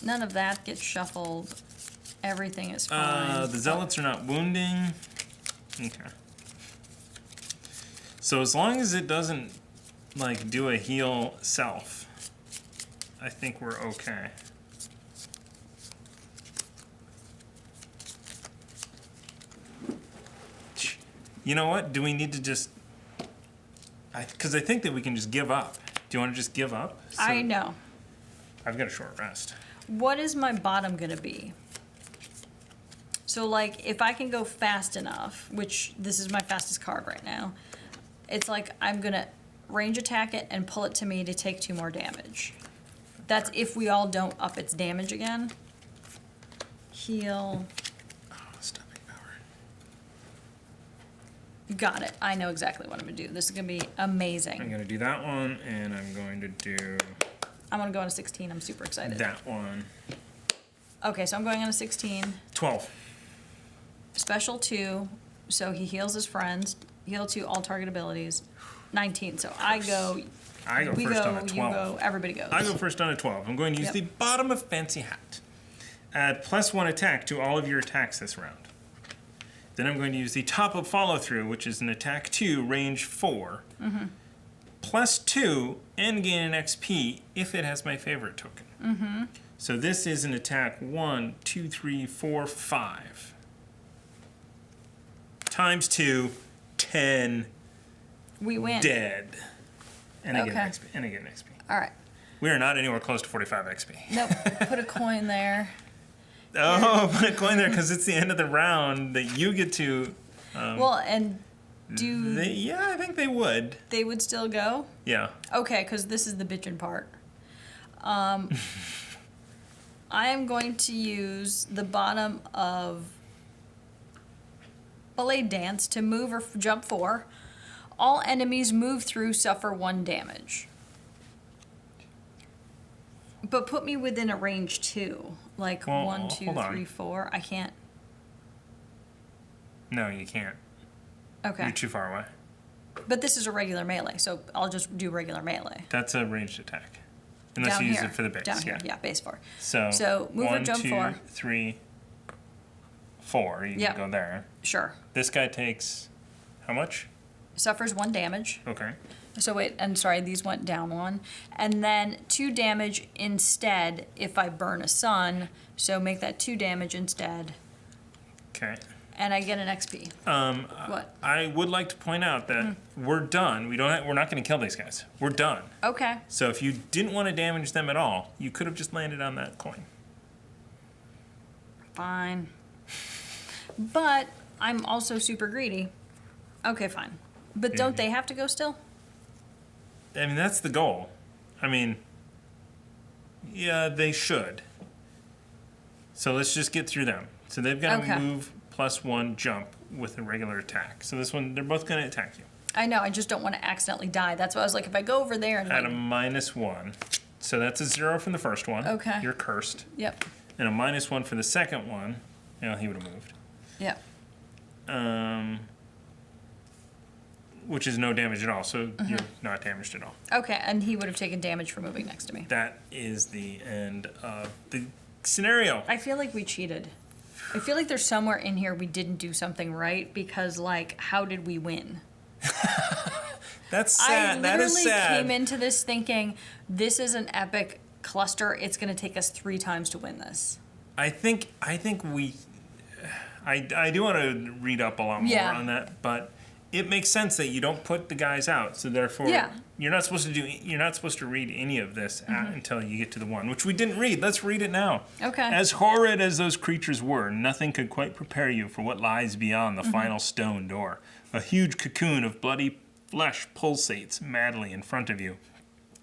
None of that gets shuffled. Everything is fine. The Zealots are not wounding. Okay. So as long as it doesn't, like, do a heal self, I think we're okay. You know what? Do we need to just... Because I think that we can just give up. Do you want to just give up? I know. I've got a short rest. What is my bottom going to be? So, like, if I can go fast enough, which this is my fastest card right now, it's like I'm going to range attack it and pull it to me to take 2 more damage. That's if we all don't up its damage again. Heal. Oh, stopping power. Got it. I know exactly what I'm going to do. This is going to be amazing. I'm going to do that one, and I'm going to do... I'm going to go on a 16. I'm super excited. that one. Okay, so I'm going on a 16. 12. Special 2, so he heals his friends. Heal 2, all target abilities. 19, so I go we first on a 12. You go, everybody goes. I go first on a 12. I'm going to use the bottom of Fancy Hat. Add +1 attack to all of your attacks this round. Then I'm going to use the top of Follow Through, which is an attack 2, range 4. +2, and gain an XP if it has my favorite token. So this is an attack 1, 2, 3, 4, 5. Times 2, 10. We win. Dead. And I get an Okay. XP. And I get an XP. All right. We are not anywhere close to 45 XP. Nope. Put a coin there. Oh, put a coin there because it's the end of the round that you get to. Well, and Yeah, I think they would. they would still go? Yeah. Okay, because this is the bitchin' part. I am going to use the bottom of Ballet Dance to move or jump 4. All enemies move through suffer 1 damage. But put me within a range 2. Like Well, 1, 2, hold on. 3, 4. I can't. No, you can't. Okay. You're too far away. But this is a regular melee, so I'll just do regular melee. That's a ranged attack. Unless Down you use here. it for the base. Down here, yeah, base 4. So move or 1, jump 2, 4. 3, 4. You Yep. can go there. Sure. This guy takes how much? Suffers 1 damage. Okay. So wait, I'm sorry, these went down 1. And then 2 damage instead if I burn a sun. So make that 2 damage instead. Okay. And I get an XP. What? I would like to point out that we're done. We're not going to kill these guys. We're done. Okay. So if you didn't want to damage them at all, you could have just landed on that coin. Fine. But I'm also super greedy. Okay, fine. But don't they have to go still? I mean, that's the goal. I mean, yeah, they should. So let's just get through them. So they've got to Okay. move +1 jump with a regular attack. So this one, they're both going to attack you. I know, I just don't want to accidentally die. That's why I was like, if I go over there and At a like, -1. So that's a 0 from the first one. Okay. You're cursed. Yep, And a -1 for the second one. Yeah, he would have moved. yep. Which is no damage at all. So you're not damaged at all. Okay, and he would have taken damage for moving next to me. That is the end of the scenario. I feel like we cheated. I feel like there's somewhere in here we didn't do something right because, like, how did we win? That's sad. I That is literally sad. came into this thinking this is an epic cluster. It's going to take us 3 times to win this. I think we. I do want to read up a lot more Yeah. on that, but it makes sense that you don't put the guys out. So therefore, Yeah. you're not supposed to do. You're not supposed to read any of this until you get to the one, which we didn't read. Let's read it now. Okay. As horrid as those creatures were, nothing could quite prepare you for what lies beyond the final stone door. A huge cocoon of bloody flesh pulsates madly in front of you.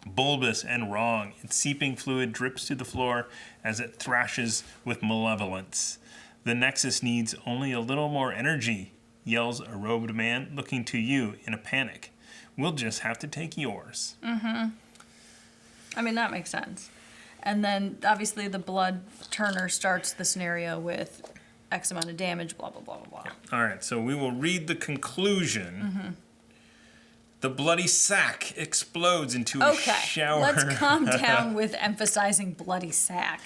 Bulbous and wrong, its seeping fluid drips to the floor as it thrashes with malevolence. The Nexus needs only a little more energy, yells a robed man, looking to you in a panic. We'll just have to take yours. I mean, that makes sense. And then, obviously, the blood turner starts the scenario with X amount of damage, blah, blah, blah, blah, blah. All right, so we will read the conclusion. The bloody sack explodes into a Okay, shower. let's calm down with emphasizing bloody sack.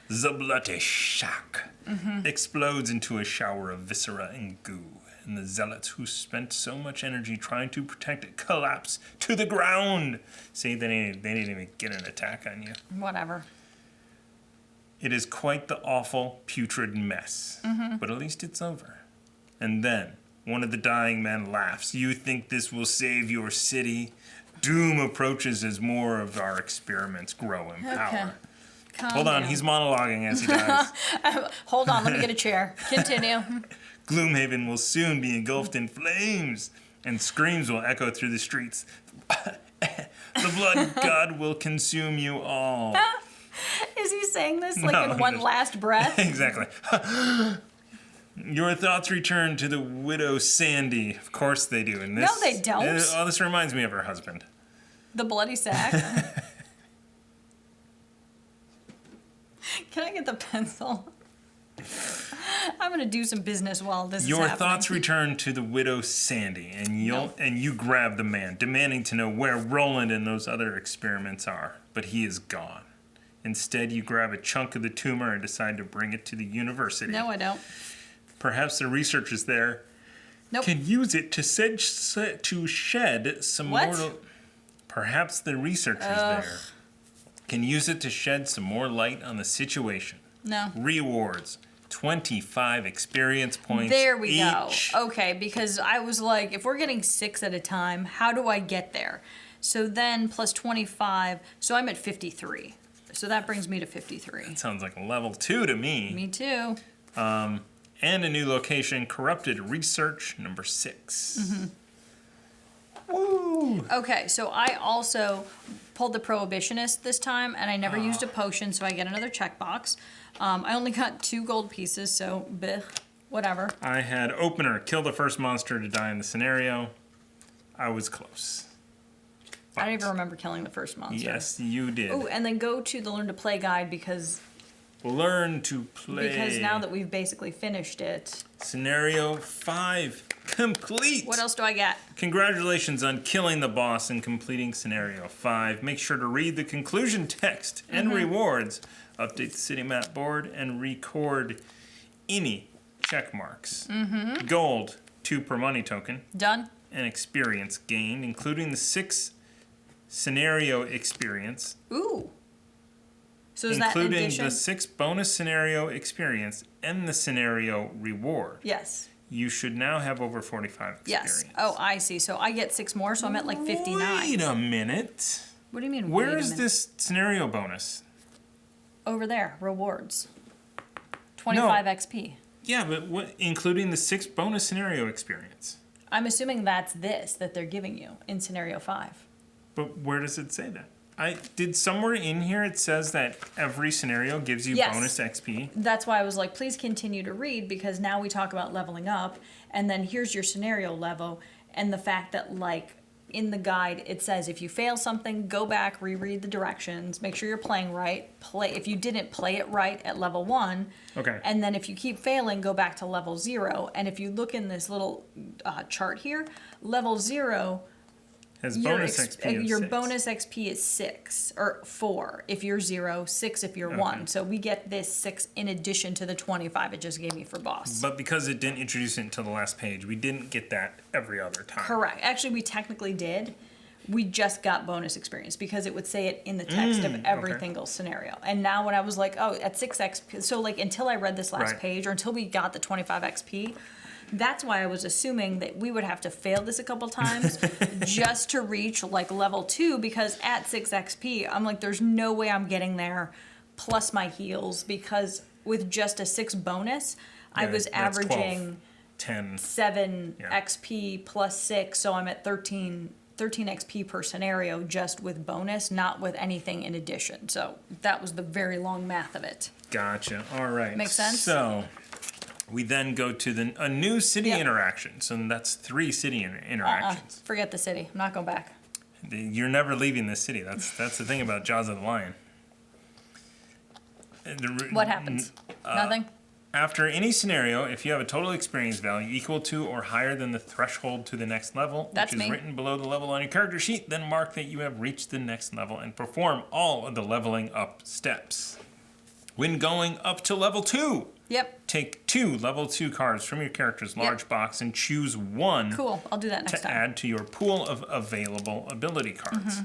The bloody sack explodes into a shower of viscera and goo, and the zealots who spent so much energy trying to protect it collapse to the ground. See, they didn't even get an attack on you. Whatever. It is quite the awful, putrid mess, but at least it's over. And then, One of the dying men laughs. You think this will save your city? Doom approaches as more of our experiments grow in power. Hold on, he's monologuing as he dies. Hold on, let me get a chair. Continue. Gloomhaven will soon be engulfed in flames, and screams will echo through the streets. The blood god will consume you all. Is he saying this like in one last breath? Exactly. Your thoughts return to the widow Sandy. Of course they do. And this, No, they don't. This reminds me of her husband. The bloody sack. Can I get the pencil? I'm gonna do some business while this is happening. Your thoughts return to the widow Sandy, and you grab the man, demanding to know where Roland and those other experiments are. But he is gone. Instead, you grab a chunk of the tumor and decide to bring it to the university. No, I don't. Perhaps the researchers there can use it to shed some more. Perhaps the researchers there can use it to shed some more light on the situation. No. Rewards. 25 experience points. There we each. go. Okay, because I was like, if we're getting 6 at a time, how do I get there? So then plus 25, so I'm at 53. So that brings me to 53. That sounds like a level 2 to me. Me too. And a new location, corrupted research number 6. Mm-hmm. Woo! Okay, so I also pulled the prohibitionist this time, and I never used a potion, so I get another checkbox. I only got 2 gold pieces, so bleh, whatever. I had opener, kill the first monster to die in the scenario. I was close. I don't even remember killing the first monster. Yes, you did. Oh, and then go to the Learn to Play guide because Learn to play. Because now that we've basically finished it. Scenario 5 complete. What else do I get? Congratulations on killing the boss and completing Scenario 5. Make sure to read the conclusion text and rewards. Update the city map board and record any check marks. Gold, 2 per money token. Done. And experience gained, including the 6 scenario experience. Ooh. So is that in including addition? the 6 bonus scenario experience and the scenario reward. Yes. You should now have over 45 experience. Yes. Oh, I see. So I get 6 more, so I'm at like 59. Wait a minute. What do you mean? Where wait a is minute? this scenario bonus? Over there, rewards. 25 XP. Yeah, but what, including the 6 bonus scenario experience. I'm assuming that's this that they're giving you in scenario 5. But where does it say that? I did somewhere in here it says that every scenario gives you Yes. bonus XP. That's why I was like, please continue to read, because now we talk about leveling up, and then here's your scenario level, and the fact that, like, in the guide it says if you fail something, go back, reread the directions, make sure you're playing right. If you didn't play it right at level 1, Okay. and then if you keep failing, go back to level 0. And if you look in this little chart here, level 0. Has bonus XP of Your 6. bonus XP is 6 or 4 if you're 0, 6 if you're 1. So we get this 6 in addition to the 25 it just gave me for boss. But because it didn't introduce it until the last page, we didn't get that every other time. Correct. Actually, we technically did. We just got bonus experience because it would say it in the text of every okay. single scenario. And now when I was like, oh, at 6 XP, so like until I read this last Right. page or until we got the 25 XP, that's why I was assuming that we would have to fail this a couple times just to reach like level 2, because at 6 XP, I'm like, there's no way I'm getting there plus my heals, because with just a 6 bonus, I Yeah, was that's averaging 10. 7 Yeah. XP plus 6, so I'm at 13 XP per scenario just with bonus, not with anything in addition. So that was the very long math of it. Gotcha. All right. Make sense? So we then go to a new city Yep. interaction. So that's 3 city interactions. Forget the city. I'm not going back. You're never leaving this city. That's the thing about Jaws of the Lion. What happens? Nothing? After any scenario, if you have a total experience value equal to or higher than the threshold to the next level, That's which is me. written below the level on your character sheet, then mark that you have reached the next level and perform all of the leveling up steps. When going up to level 2, Yep. Take 2 level 2 cards from your character's large box and choose 1 Cool. I'll do that next to time. add to your pool of available ability cards.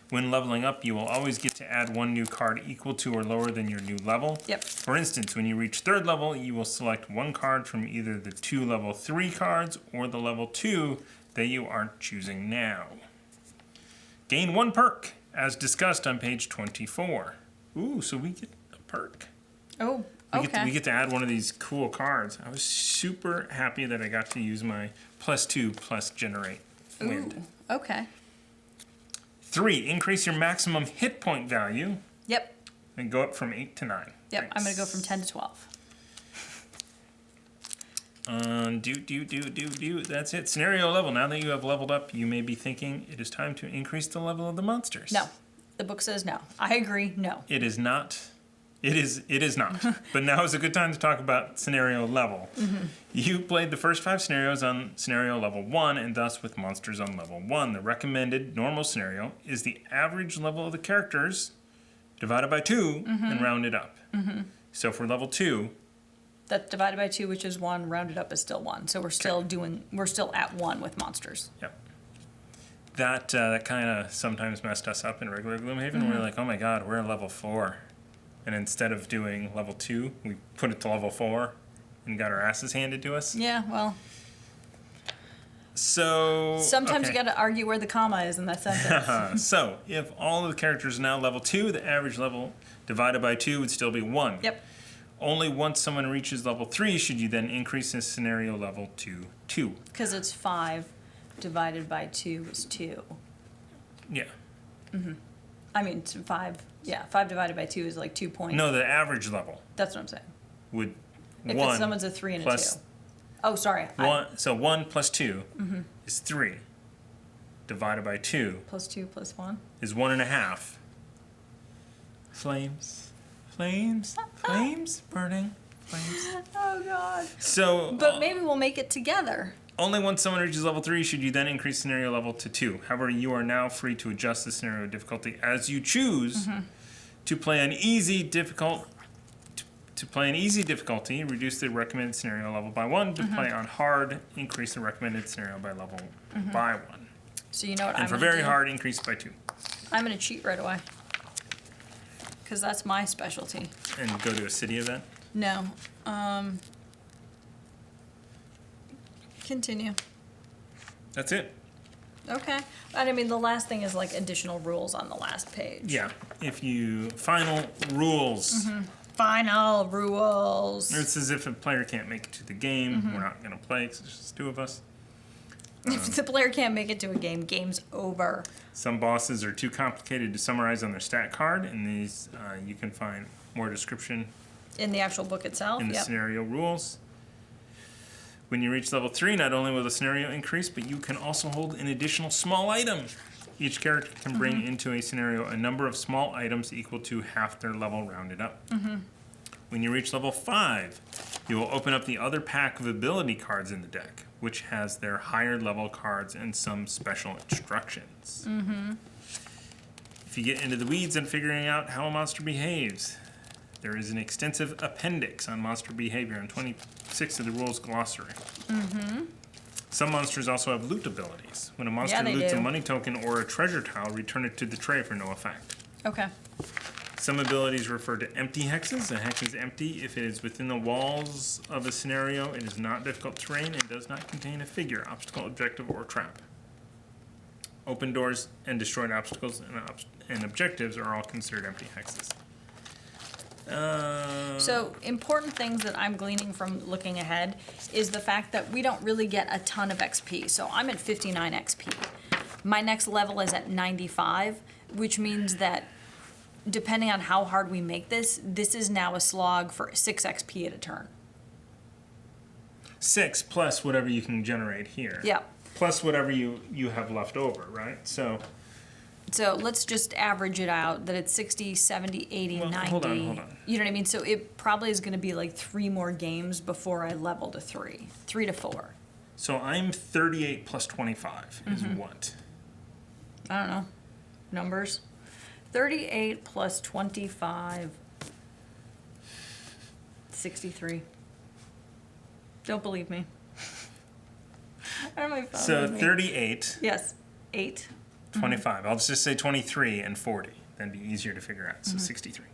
When leveling up, you will always get to add 1 new card equal to or lower than your new level. Yep. For instance, when you reach 3rd level, you will select 1 card from either the 2 level 3 cards or the level 2 that you are choosing now. Gain 1 perk, as discussed on page 24. Ooh, so we get a perk. Oh, We okay. get to add one of these cool cards. I was super happy that I got to use my +2 plus generate wind. Ooh, okay. 3, increase your maximum hit point value Yep. and go up from 8 to 9. Yep. Thanks. I'm going to go from 10 to 12. That's it. Scenario level. Now that you have leveled up, you may be thinking it is time to increase the level of the monsters. No. The book says no. I agree. No. It is not. It is not. But now is a good time to talk about scenario level. You played the first 5 scenarios on scenario level 1, and thus with monsters on level 1. The recommended normal scenario is the average level of the characters divided by 2 and rounded up. So for level 2, That's divided by 2, which is 1. Rounded up is still 1. So we're still we're still at 1 with monsters. yep. That kind of sometimes messed us up in regular Gloomhaven. We're like, oh my god, we're at level 4. And instead of doing level 2, we put it to level 4 and got our asses handed to us. Yeah, well, So sometimes okay. you got to argue where the comma is in that sentence. So if all of the characters are now level 2, the average level divided by 2 would still be 1. Yep. Only once someone reaches level 3 should you then increase this scenario level to 2. Because it's 5 divided by 2 is 2. Yeah. I mean, 5. Yeah, 5 divided by 2 is like 2 points. No, the average level That's what I'm saying. would If 1 it's someone's a 3 and a 2. plus Oh, sorry. 1 plus 2 is 3. Divided by 2 Plus 2 plus 1. is 1.5. Flames, flames, flames, burning, flames. Oh, God. So, But maybe we'll make it together. only once someone reaches level 3 should you then increase scenario level to 2. However, you are now free to adjust the scenario difficulty as you choose. To play an easy difficult. To play an easy difficulty, reduce the recommended scenario level by 1. To play on hard, increase the recommended scenario by level by 1. So you know what And I'm for going to very do? hard, increase it by 2. I'm going to cheat right away. Because that's my specialty. And go to a city event. No. Continue. That's it. Okay. And I mean, the last thing is like additional rules on the last page. Yeah. If you final rules. Final rules. It's as if a player can't make it to the game. We're not going to play because there's just 2 of us. If the player can't make it to a game, game's over. Some bosses are too complicated to summarize on their stat card, and these you can find more description In the actual book itself. in the Yep. scenario rules. When you reach level 3, not only will the scenario increase, but you can also hold an additional small item. Each character can bring into a scenario a number of small items equal to half their level rounded up. When you reach level 5, you will open up the other pack of ability cards in the deck, which has their higher level cards and some special instructions. If you get into the weeds on figuring out how a monster behaves, there is an extensive appendix on monster behavior in 26 of the rules glossary. Some monsters also have loot abilities. When a monster Yeah, they loots do. a money token or a treasure tile, return it to the tray for no effect. Okay. Some abilities refer to empty hexes. A hex is empty if it is within the walls of a scenario, it is not difficult terrain, and does not contain a figure, obstacle, objective, or trap. Open doors and destroyed obstacles and objectives are all considered empty hexes. So important things that I'm gleaning from looking ahead is the fact that we don't really get a ton of XP. So I'm at 59 XP. My next level is at 95, which means that depending on how hard we make this, this is now a slog for 6 XP at a turn. 6 plus whatever you can generate here. Yeah. Plus whatever you have left over, right? So let's just average it out that it's 60, 70, 80, Well, 90. hold on. You know what I mean? So it probably is going to be like 3 more games before I level to 3. 3 to 4. So I'm 38 plus 25 is what? I don't know. numbers. 38 plus 25. 63. Don't believe me. I don't know my phone So with me. 38, Yes. 8. 25. I'll just say 23 and 40. That'd be easier to figure out. So 63.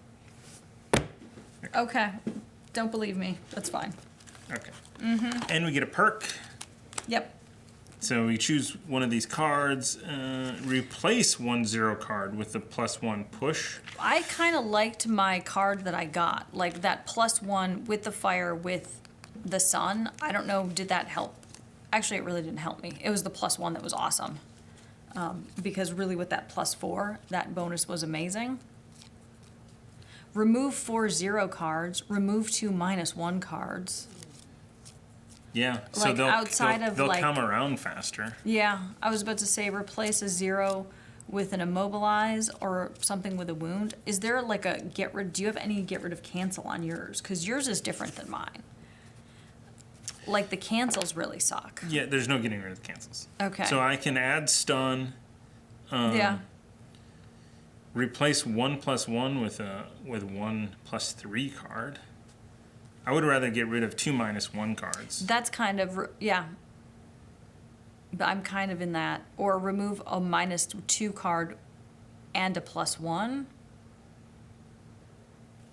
Okay. Don't believe me. That's fine. Okay. And we get a perk. Yep. So we choose one of these cards, replace 1/0 card with the +1 push. I kind of liked my card that I got, like that +1 with the fire with the sun. I don't know, did that help? Actually, it really didn't help me. It was the +1 that was awesome. Because really with that +4, that bonus was amazing. Remove 4 0 cards, remove 2 -1 cards. Yeah, so Like, outside of, they'll like- come around faster. Yeah, I was about to say replace a 0 with an immobilize or something with a wound. Is there like a get rid? Do you have any get rid of cancel on yours? Because yours is different than mine. Like the cancels really suck. Yeah, there's no getting rid of the cancels. Okay. So I can add stun. Yeah. Replace 1+1 with 1 +3 card. I would rather get rid of 2 -1 cards. That's kind of, yeah. But I'm kind of in that. Or remove a -2 card and a +1.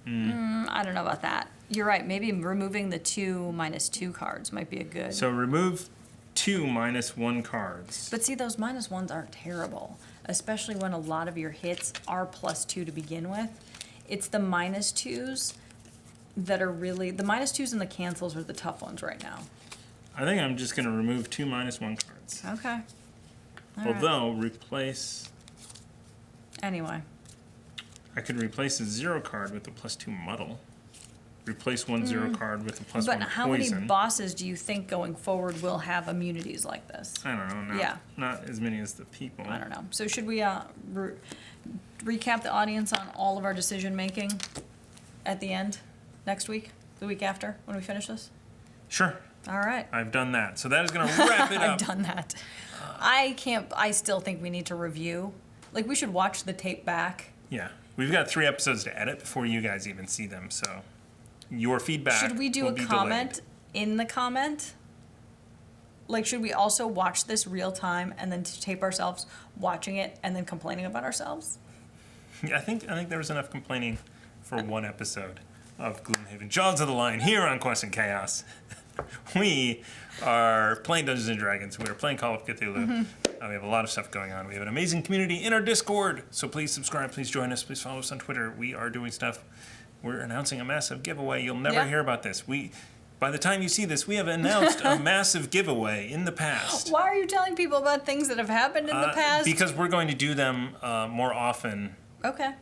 I don't know about that. You're right. Maybe removing the 2 -2 cards might be a good. So remove 2 -1 cards. But see, those -1s aren't terrible, especially when a lot of your hits are +2 to begin with. It's the -2s that are really, the -2s and the cancels are the tough ones right now. I think I'm just going to remove 2 -1 cards. Okay. All right. Although, replace... Anyway. I could replace a 0 card with a +2 muddle. Replace 1/0 card with a +1 But how many poison. bosses do you think going forward will have immunities like this? I don't know. Yeah. Not as many as the people. I don't know. So should we recap the audience on all of our decision making at the end next week, the week after, when we finish this? Sure. All right. I've done that. So that is going to wrap it I've up. done that. I still think we need to review. Like, we should watch the tape back. Yeah. We've got 3 episodes to edit before you guys even see them. So your feedback Should we do will a be comment delayed. in the comment? Like, should we also watch this real time and then tape ourselves watching it and then complaining about ourselves? Yeah, I think there was enough complaining for one episode of Gloomhaven. Jaws of the Lion here on Quest and Chaos. We are playing Dungeons and Dragons. We are playing Call of Cthulhu. We have a lot of stuff going on. We have an amazing community in our Discord. So please subscribe. Please join us. Please follow us on Twitter. We are doing stuff. We're announcing a massive giveaway. You'll never Yeah. hear about this. By the time you see this, we have announced a massive giveaway in the past. Why are you telling people about things that have happened in the past? Because we're going to do them more often. Okay.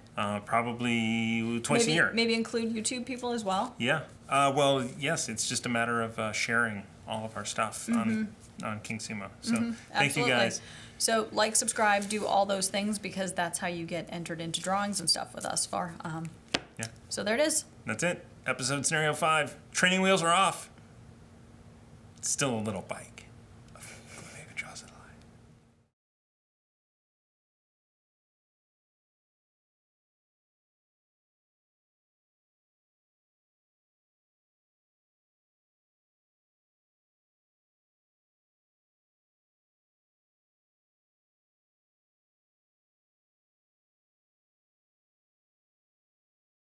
Probably twice a year. Maybe include YouTube people as well. Yeah. Well, yes, it's just a matter of sharing all of our stuff on King Sumo. So thank you Absolutely. guys. So like, subscribe, do all those things because that's how you get entered into drawings and stuff with us. Yeah. So there it is. That's it. Episode scenario 5. Training wheels are off. It's still a little bike.